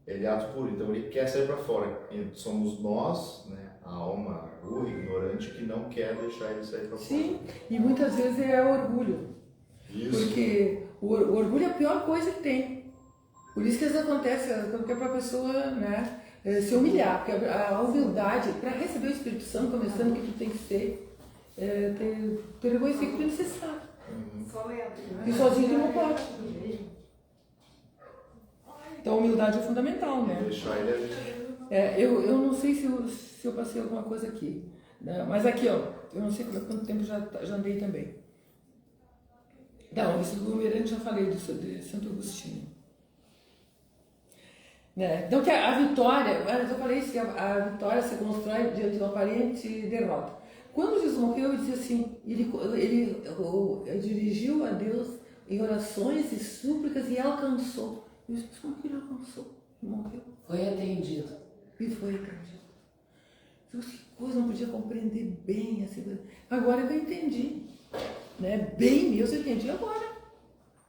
Ele é ato puro, então ele quer sair para fora. E somos nós, né, a alma burra, ignorante, que não quer deixar ele sair para fora. Sim, e muitas vezes é orgulho. Isso. Porque o orgulho é a pior coisa que tem. Por isso que isso acontece, porque para a pessoa, né, se humilhar, porque a humildade, para receber o Espírito Santo, começando que tu tem que ser, ter reconhecer que tu é necessário. E sozinho tu não pode. Então a humildade é fundamental, né? Deixar ele Eu não sei se eu passei alguma coisa aqui, né? Mas aqui, ó, eu não sei quanto tempo já andei também. Não, isso do Miranda já falei disso, de Santo Agostinho. Né? Então, que a vitória, eu falei isso, que a vitória se constrói diante de uma aparente derrota. Quando Jesus morreu, ele disse assim, ele dirigiu a Deus em orações e súplicas e alcançou. Eu disse, como que ele alcançou? Ele morreu. Foi atendido. E foi atendido. Que coisa, não podia compreender bem assim. Agora que eu entendi. Né? Bem mesmo, eu entendi agora.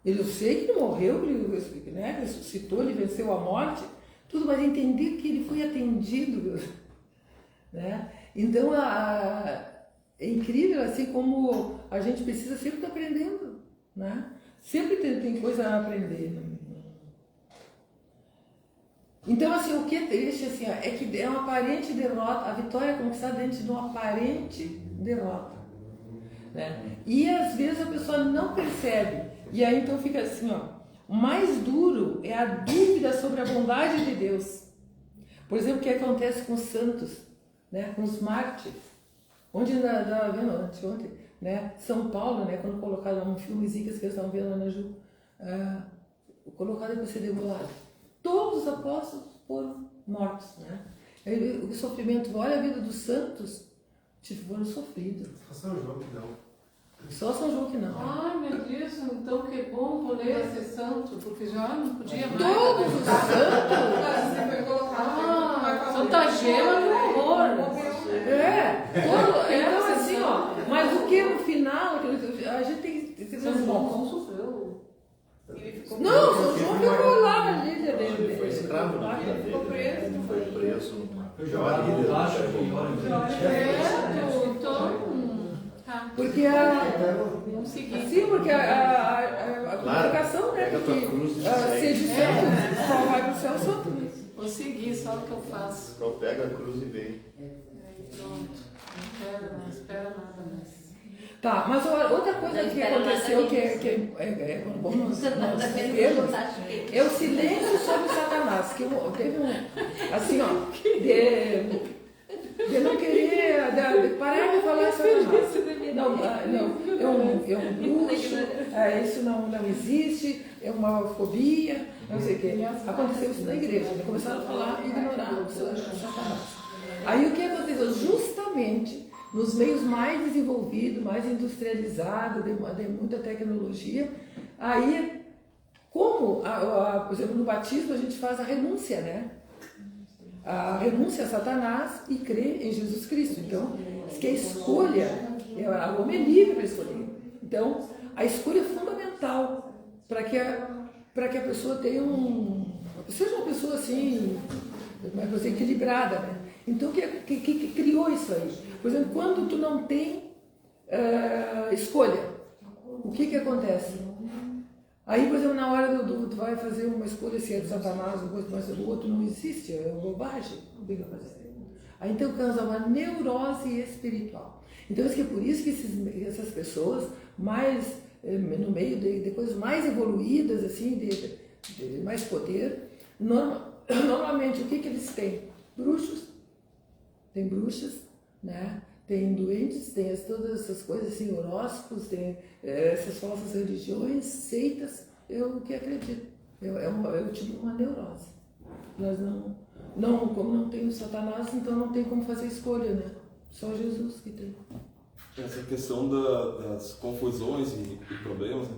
Eu sei que ele morreu, ele, né, ressuscitou, ele venceu a morte, tudo, mas entender que ele foi atendido. Né? Então, é incrível assim como a gente precisa sempre estar aprendendo. Né? Sempre tem coisa a aprender. Então, assim, o que é triste assim, é que é uma aparente derrota, a vitória é conquistada dentro de uma aparente derrota. Né? E às vezes a pessoa não percebe. E aí então fica assim, ó. O mais duro é a dúvida sobre a bondade de Deus. Por exemplo, o que acontece com os santos, né? Com os mártires. Onde ontem, né? São Paulo, né? Quando colocaram um filmezinho que eles estavam vendo lá na Ju, colocado para ser demolado. Todos os apóstolos foram mortos, né? O sofrimento, olha a vida dos santos, foram sofridos. Só São João que não. Só São João que não. Ai, meu Deus, então que bom vou ler esse santo, porque já não podia mais. Todos os santos? Você foi colocar. Santa Gema, que horror. Então assim, ó, mas o que no final, a gente tem que São João sofreu. Não, São João ficou lá na ilha dele. Ele foi escravo na ilha dele. Ele foi preso Eu jogava bolacha e Então. Tá. Porque Vamos seguir. sim, porque a comunicação, né? Que ser de santo, só vai para o céu santo. Vou seguir, só o que eu faço. Só pega a cruz e vem. Aí, pronto. Não espera nada mais. Tá, mas outra coisa que aconteceu que vamos nos termos, é o silêncio sobre Satanás, que teve assim, ó, de não querer, de parar de falar Satanás. Não, é um bruxo, isso não existe, é uma fobia, não sei o quê. Aconteceu isso na igreja, começaram a falar e ignorar o Satanás. Aí o que aconteceu? Justamente nos meios mais desenvolvidos, mais industrializados, de muita tecnologia, aí, como, por exemplo, no batismo a gente faz a renúncia, né? A renúncia a Satanás e crer em Jesus Cristo. Então, diz que a escolha, o homem é livre para escolher. Então, a escolha é fundamental para que a pessoa tenha seja uma pessoa assim, como é que eu sei, equilibrada, né? Então, que criou isso aí? Por exemplo, quando tu não tem escolha, o que acontece? Aí, por exemplo, na hora tu vai fazer uma escolha se é de Satanás ou coisa, mas o outro não existe, é bobagem. O que vai fazer? Aí então causa uma neurose espiritual. Então, é por isso que essas pessoas mais no meio de coisas mais evoluídas, assim, de mais poder, normalmente o que eles têm? Bruxos, tem bruxas, né? Tem doentes, tem todas essas coisas assim, horóscopos, tem essas falsas religiões, seitas, eu que acredito. Eu tive uma neurose. Nós como não tem o Satanás, então não tem como fazer escolha, né? Só Jesus que tem. Essa questão das confusões e problemas, né?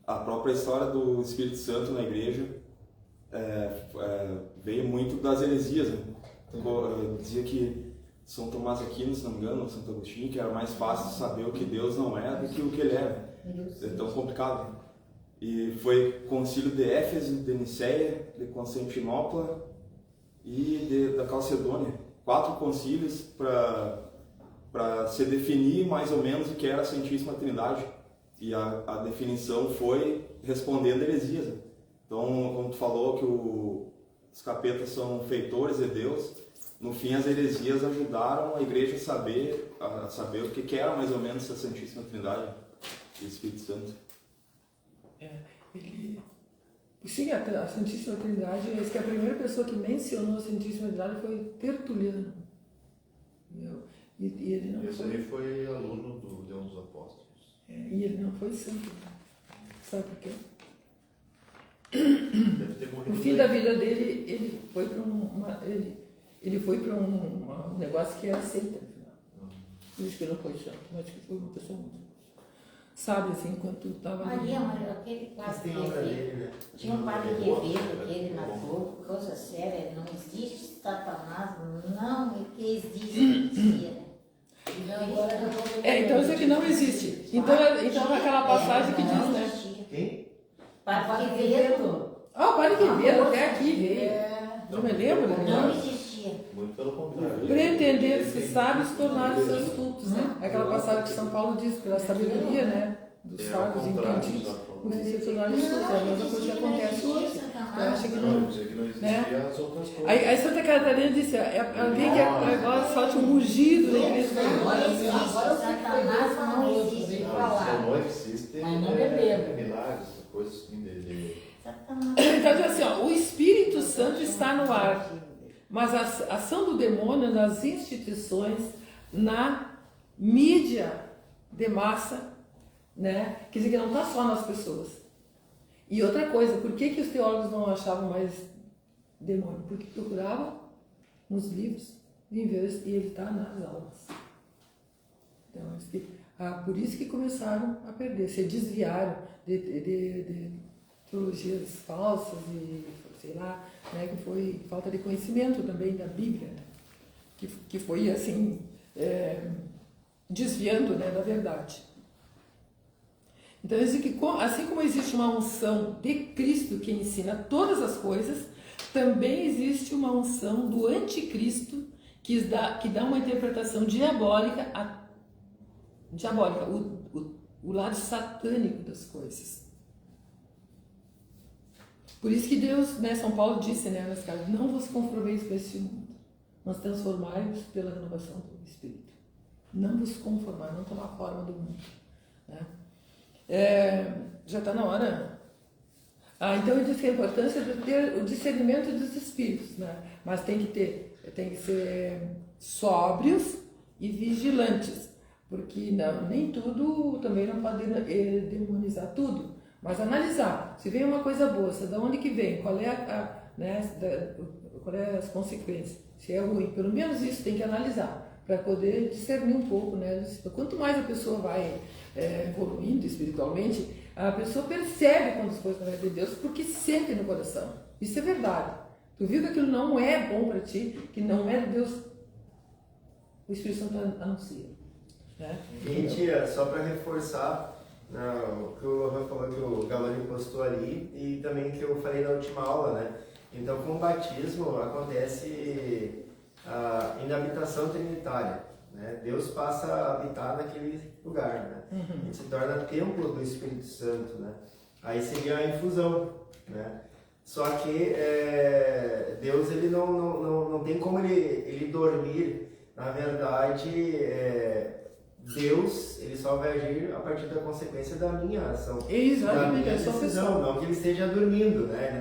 A própria história do Espírito Santo na igreja veio muito das heresias, né? Dizia que São Tomás de Aquino, se não me engano, ou Santo Agostinho, que era mais fácil saber o que Deus não é do que o que Ele é. É tão complicado. E foi concílio de Éfeso, de Niceia, de Constantinopla e da Calcedônia. 4 concílios para se definir mais ou menos o que era a Santíssima Trindade. E a definição foi respondendo heresias. Então, como tu falou que os capetas são feitores de Deus. No fim, as heresias ajudaram a igreja a saber o que era mais ou menos a Santíssima Trindade e o Espírito Santo. Sim, a Santíssima Trindade, acho que a primeira pessoa que mencionou a Santíssima Trindade foi Tertuliano. E ele não Esse aí foi aluno do Leão dos Apóstolos. E ele não foi santo. Sabe por quê? Deve ter morrido. No fim da vida dele, ele foi para um negócio que era seita. Por isso que ele não foi santo, mas que foi uma pessoa muito. Sabe, assim, enquanto estava. Maria, aquele caso Tem obra dele, né? tinha um padre Quevedo que ele matou, coisa séria, não existe Satanás, não existe. Então isso aqui não existe. Então aquela passagem que diz, né? Quem? Padre Quevedo O Padre Quevedo até aqui veio. Não me lembro, né? não existia. Muito pelo contrário. Pretender-se sábios, tornar-se astutos, né? Aquela passagem que São Paulo diz, pela sabedoria, né? Dos sábios entendidos, o que se tornar astutos. É a mesma coisa que acontece hoje. Eu acho que não. Dizer que não existia Né? as outras coisas. Aí Santa Catarina disse, alguém que agora solte um mugido na igreja. Satanás não existe falar. Não existe. Mas não beberam. Milagres, coisas assim dele. Então, assim, ó, o Espírito Santo está no ar, mas a ação do demônio nas instituições, na mídia de massa, né? Quer dizer que não está só nas pessoas. E outra coisa, por que os teólogos não achavam mais demônio? Porque procuravam nos livros e ele está nas almas. Então, por isso que começaram a perder, se desviaram de teologias falsas e sei lá, né, que foi falta de conhecimento também da Bíblia, né, que foi assim desviando, né, da verdade. Então, assim como existe uma unção de Cristo que ensina todas as coisas, também existe uma unção do anticristo que dá uma interpretação diabólica, o lado satânico das coisas. Por isso que Deus, né, São Paulo disse, né, nas cartas, não vos conformeis com este mundo, mas transformai-vos pela renovação do Espírito. Não vos conformar, não tomar a forma do mundo. Né? Já está na hora. Então ele diz que a importância de ter o discernimento dos espíritos, né? Mas tem que ser sóbrios e vigilantes, porque nem tudo também não pode demonizar tudo. Mas analisar, se vem uma coisa boa, de onde que vem, qual é as consequências, se é ruim, pelo menos isso tem que analisar, para poder discernir um pouco, né? Quanto mais a pessoa vai evoluindo espiritualmente, a pessoa percebe quando as coisas não é de Deus, porque sente no coração. Isso é verdade. Tu viu que aquilo não é bom para ti, que não é de Deus, o Espírito Santo anuncia. Né? E tia, só para reforçar o que o Rafa falou, que o Galani postou ali, e também que eu falei na última aula, né? Então, com o batismo acontece a inabitação trinitária, né? Deus passa a habitar naquele lugar, né? E se torna templo do Espírito Santo, né? Aí seria a infusão, né? Só que Deus, ele não tem como ele dormir. Na verdade, Deus, ele só vai agir a partir da consequência da minha ação. Exatamente, da minha decisão, não que ele esteja dormindo, né?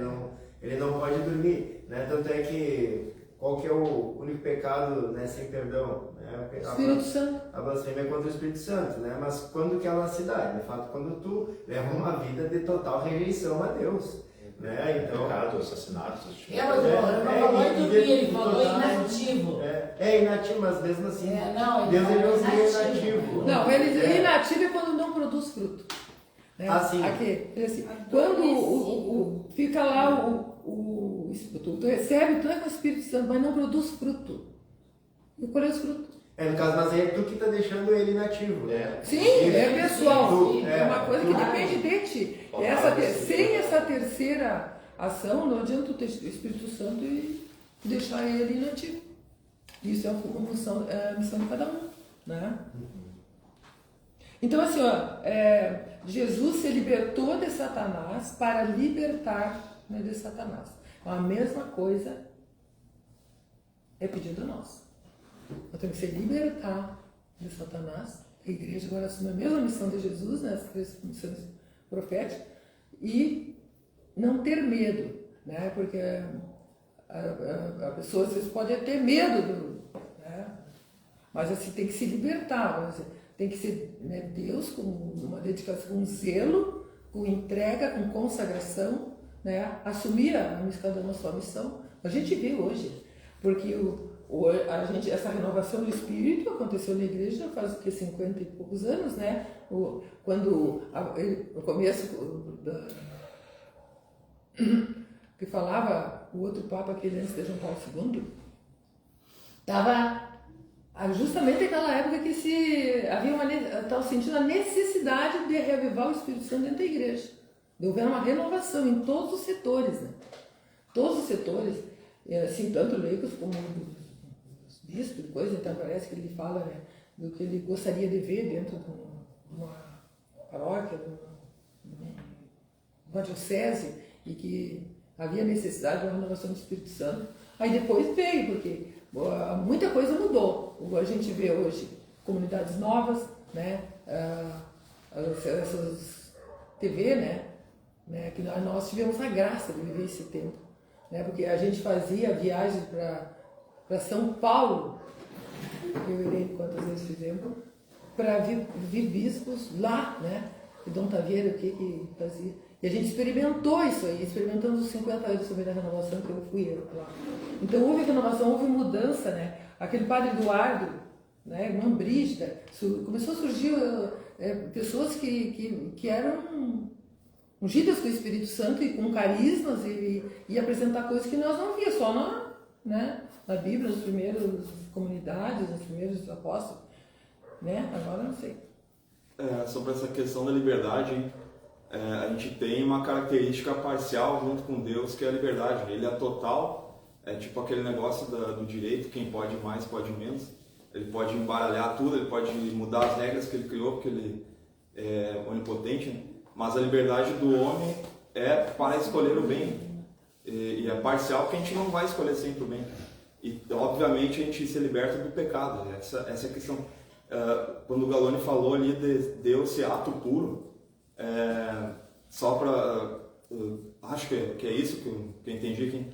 Ele não pode dormir, né? Tanto é que qual que é o único pecado, né, sem perdão? Né? Espírito Santo. A blasfêmia contra o Espírito Santo, né? Mas quando que ela se dá? De fato, quando tu leva uma vida de total rejeição a Deus, né? Então, Pecado, assassinato, Ele não falou em dormir, ele falou inativo. Inativo, mas mesmo assim, Não, Deus ele não seria inativo. inativo. Não, ele inativo é quando não produz fruto. Né? Sim. Aqui, assim, quando fica lá tu recebe, tu é com o Espírito Santo, mas não produz fruto. E qual é os frutos? No caso, mas é tu que está deixando ele inativo. Sim, é pessoal. Tu, é uma coisa que depende de ti. Sem essa terceira ação, não adianta tu ter o Espírito Santo e deixar ele inativo. Isso é a missão de cada um. Né? Então, assim, Jesus se libertou de Satanás para libertar, né, de Satanás. A mesma coisa é pedido a nós. Nós temos que se libertar de Satanás. A igreja agora assume a mesma missão de Jesus, né, as 3 missões proféticas, e não ter medo, né, porque a pessoa às vezes pode ter medo, né, mas assim tem que se libertar, tem que ser, né, Deus com uma dedicação, com zelo, com entrega, com consagração, né, assumir cada uma a sua missão. A gente vê hoje, porque essa renovação do espírito aconteceu na igreja faz o que, 50 e poucos anos, né? Quando no começo que falava o outro Papa, aquele antes de João Paulo II, estava justamente naquela época que estava sentindo a necessidade de reavivar o Espírito Santo dentro da igreja. De houver uma renovação em todos os setores, né? Todos os setores, assim, tanto leigos como os bispos, coisa, então parece que ele fala, né, do que ele gostaria de ver dentro de uma paróquia, de uma diocese, e que havia necessidade de uma renovação do Espírito Santo. Aí depois veio, porque muita coisa mudou. A gente vê hoje comunidades novas, né, essas TV, né, que nós tivemos a graça de viver esse tempo, né, porque a gente fazia viagens para São Paulo, eu irei quantas vezes fizemos, para ver bispos lá, né, e Dom Taveira, o que fazia. E a gente experimentou isso aí, experimentamos os 50 anos sobre a renovação, que eu fui lá. Então houve renovação, houve mudança, né, aquele padre Eduardo, né, irmã Brígida, começou a surgir pessoas que eram ungidas com o Espírito Santo e com carismas e apresentar coisas que nós não víamos, só na Bíblia, nas primeiras comunidades, nos primeiros apóstolos, né? Agora não sei. Sobre essa questão da liberdade, a gente tem uma característica parcial junto com Deus, que é a liberdade. Ele é total, é tipo aquele negócio do direito, quem pode mais, pode menos. Ele pode embaralhar tudo, ele pode mudar as regras que ele criou, porque ele é onipotente, né? Mas a liberdade do homem é para escolher o bem. E é parcial, que a gente não vai escolher sempre o bem. E, obviamente, a gente se liberta do pecado. Essa é a questão. Quando o Galoni falou ali de Deus ser ato puro, só para... acho que é isso que eu entendi aqui.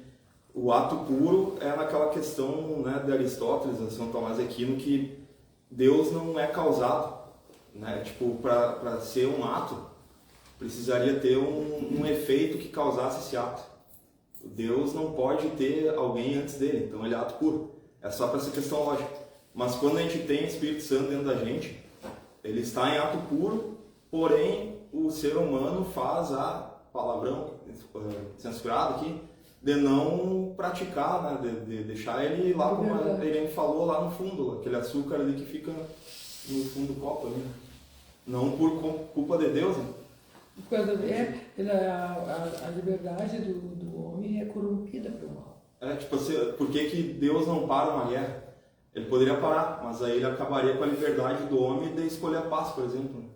O ato puro é naquela questão, né, de Aristóteles, de São Tomás de Aquino, que Deus não é causado, né? Tipo, para ser um ato, precisaria ter um efeito que causasse esse ato. Deus não pode ter alguém antes dele, então ele é ato puro. É só para essa questão lógica. Mas quando a gente tem o Espírito Santo dentro da gente, ele está em ato puro, porém o ser humano faz palavrão censurado aqui, de não praticar, né? de deixar ele lá, como a Irene falou, lá no fundo, aquele açúcar ali que fica no fundo do copo ali. Não por culpa de Deus, né? A liberdade do homem é corrompida pelo mal. Tipo assim, por que Deus não para uma guerra? Ele poderia parar, mas aí ele acabaria com a liberdade do homem de escolher a paz, por exemplo.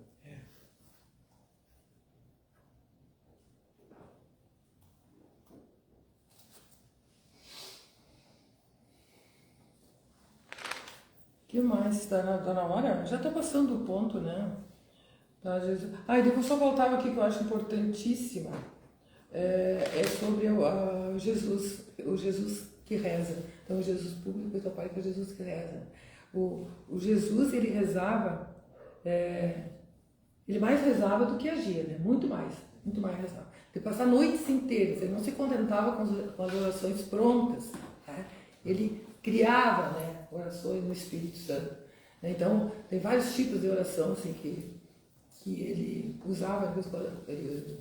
O que mais? Está na hora? Já está passando o ponto, né? E depois só voltava aqui que eu acho importantíssima, é sobre o Jesus que reza. Então, o Jesus público e o Pai, que é o Jesus que reza. O Jesus, ele rezava, ele mais rezava do que agia, né? Muito mais rezava. Ele passava noites inteiras, ele não se contentava com as orações prontas, né? Ele criava, né, orações no Espírito Santo. Então, tem vários tipos de oração assim, que ele usava, ele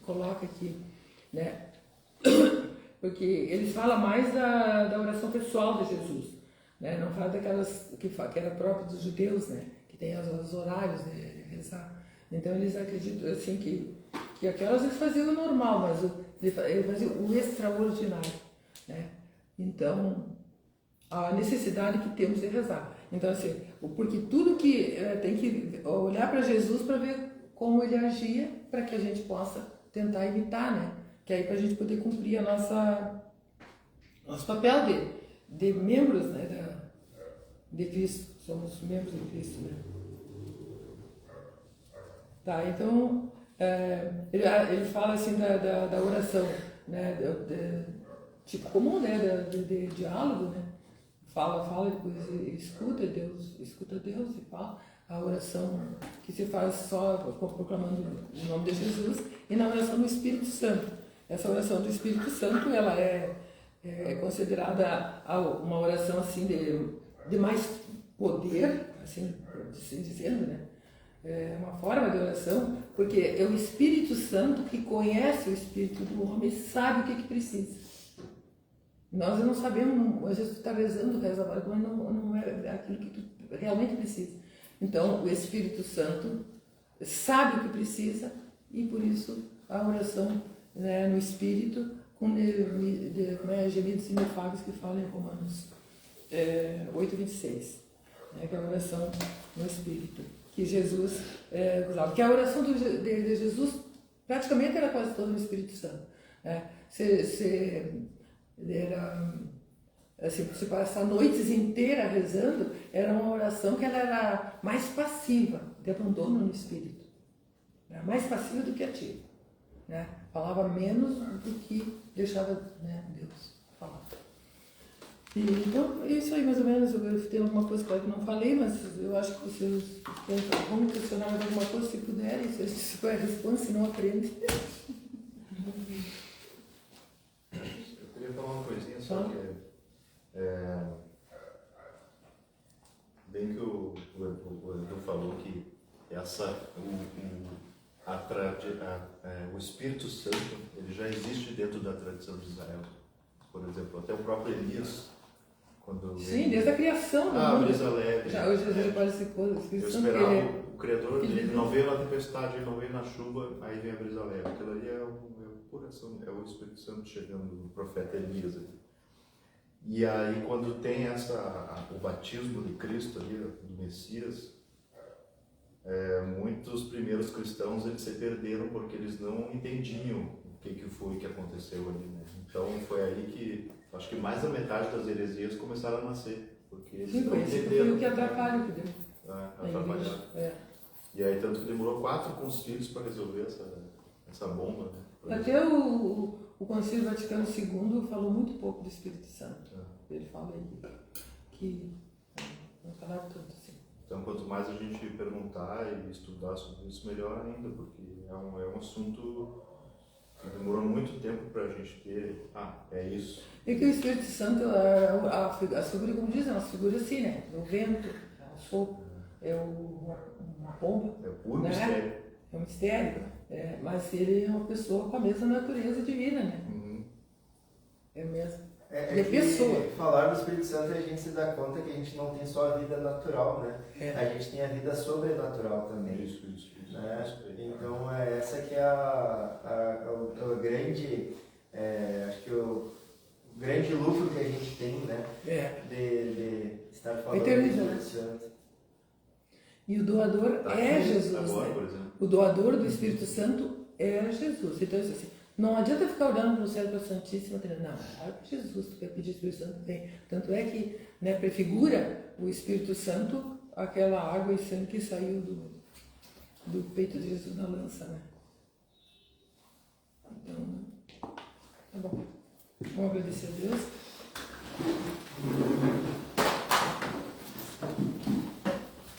coloca aqui, né? Porque ele fala mais da oração pessoal de Jesus, né? Não fala daquelas que era próprio dos judeus, né? Que tem os horários de rezar. Então eles acreditam assim que aquelas eles faziam o normal, mas ele fazia o extraordinário, né? Então a necessidade que temos de rezar. Então assim, porque tudo que tem que olhar para Jesus para ver como ele agia, para que a gente possa tentar imitar, né? que aí para a gente poder cumprir nosso papel de membros, né, de Cristo, somos membros de Cristo, né? Tá, então ele fala assim da oração, né, tipo comum, né, de diálogo, né? Fala, depois escuta Deus e fala. A oração que se faz só proclamando o nome de Jesus, e na oração do Espírito Santo. Essa oração do Espírito Santo, ela é considerada uma oração assim de mais poder, assim dizendo, né? É uma forma de oração, porque é o Espírito Santo que conhece o espírito do homem e sabe o que precisa. Nós não sabemos, às vezes tu está rezando, reza agora, mas não é aquilo que tu realmente precisa. Então, o Espírito Santo sabe o que precisa e, por isso, a oração, né, no Espírito, com gemidos inefáveis que fala em Romanos 8:26, né, que é a oração no Espírito, que Jesus usava. Que a oração de Jesus praticamente era quase toda no Espírito Santo. Né? Se passar noites inteiras rezando, era uma oração que ela era mais passiva, de abandono no espírito. Era mais passiva do que ativa. Né? Falava menos do que deixava, né, Deus falar. Então, isso aí mais ou menos. Eu tenho alguma coisa que eu não falei, mas eu acho que vocês vão questionar mais alguma coisa, se puderem. Se vocês tiverem resposta, se não aprende. Eu queria falar uma coisinha só que bem que o Edu falou que o Espírito Santo ele já existe dentro da tradição de Israel. Por exemplo, até o próprio Elias, quando desde a criação do mundo. brisa leve. Já hoje ele participou do Espírito Eu Santo. esperava o Criador, ele não veio na tempestade, ele não veio na chuva, aí vem a brisa leve. Aquilo ali é o Espírito Santo chegando, o profeta Elias ali. E aí quando tem o batismo de Cristo ali, do Messias, muitos primeiros cristãos eles se perderam porque eles não entendiam o que foi que aconteceu ali, né? Então foi aí que acho que mais da metade das heresias começaram a nascer, porque eles não entenderam. Foi o que atrapalha o que deu. Atrapalhar. E aí tanto que demorou 4 concílios para resolver essa bomba, né? Até o Concílio Vaticano II falou muito pouco do Espírito Santo. Ele fala aí que não falava tanto assim. Então, quanto mais a gente perguntar e estudar sobre isso, melhor ainda, porque é um assunto que demorou muito tempo para a gente ter. É isso. E que o Espírito Santo, a figura, como dizem, é uma figura assim, né? O vento, o sopro, uma bomba. É puro, né? mistério. É um mistério. Mas ele é uma pessoa com a mesma natureza divina, né? Uhum. É mesmo. É de pessoa. Falar do Espírito Santo, a gente se dá conta que a gente não tem só a vida natural, né? A gente tem a vida sobrenatural também. Isso. Né? Então, essa que é a grande, acho que o grande lucro que a gente tem, né? De estar falando do Espírito Santo. E o doador é Jesus. Agora, né? por exemplo. O doador do Espírito Santo é Jesus. Então, assim, não adianta ficar olhando para o céu, para a Santíssima, não, Jesus, tu quer pedir o Espírito Santo, tem. Tanto é que, né, prefigura o Espírito Santo aquela água e sangue que saiu do peito de Jesus na lança, né? Então, tá bom. Vamos agradecer a Deus.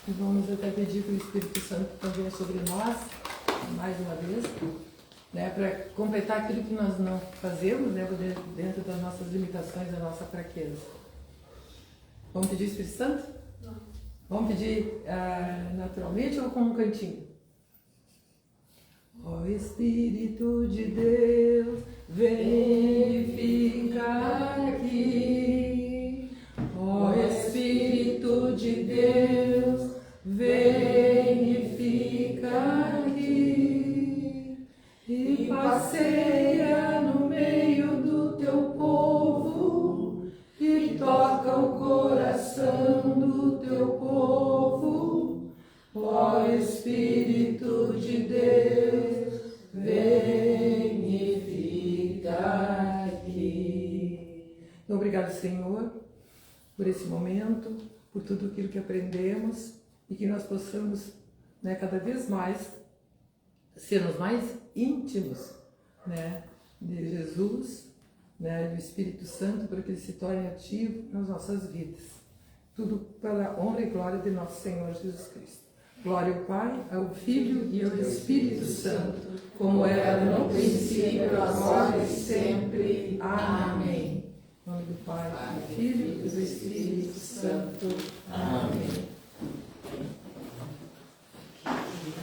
E vamos até pedir que o Espírito Santo venha sobre nós, mais uma vez, né, para completar aquilo que nós não fazemos, né, dentro das nossas limitações, da nossa fraqueza. Vamos pedir o Espírito Santo? Não. Vamos pedir naturalmente ou com um cantinho? Ó Espírito de Deus, vem ficar aqui. Ó Espírito de Deus, vem e fica aqui. E passeia no meio do teu povo, e toca o coração do teu povo. Ó Espírito de Deus, vem e Obrigado, Senhor, por esse momento, por tudo aquilo que aprendemos e que nós possamos, né, cada vez mais sermos mais íntimos, né, de Jesus, né, do Espírito Santo, para que ele se torne ativo nas nossas vidas. Tudo para a honra e glória de nosso Senhor Jesus Cristo. Glória ao Pai, ao Filho e ao Espírito Santo, como era no princípio, agora e sempre. Amém. Em nome do Pai, do Filho e do Espírito Santo. Amém.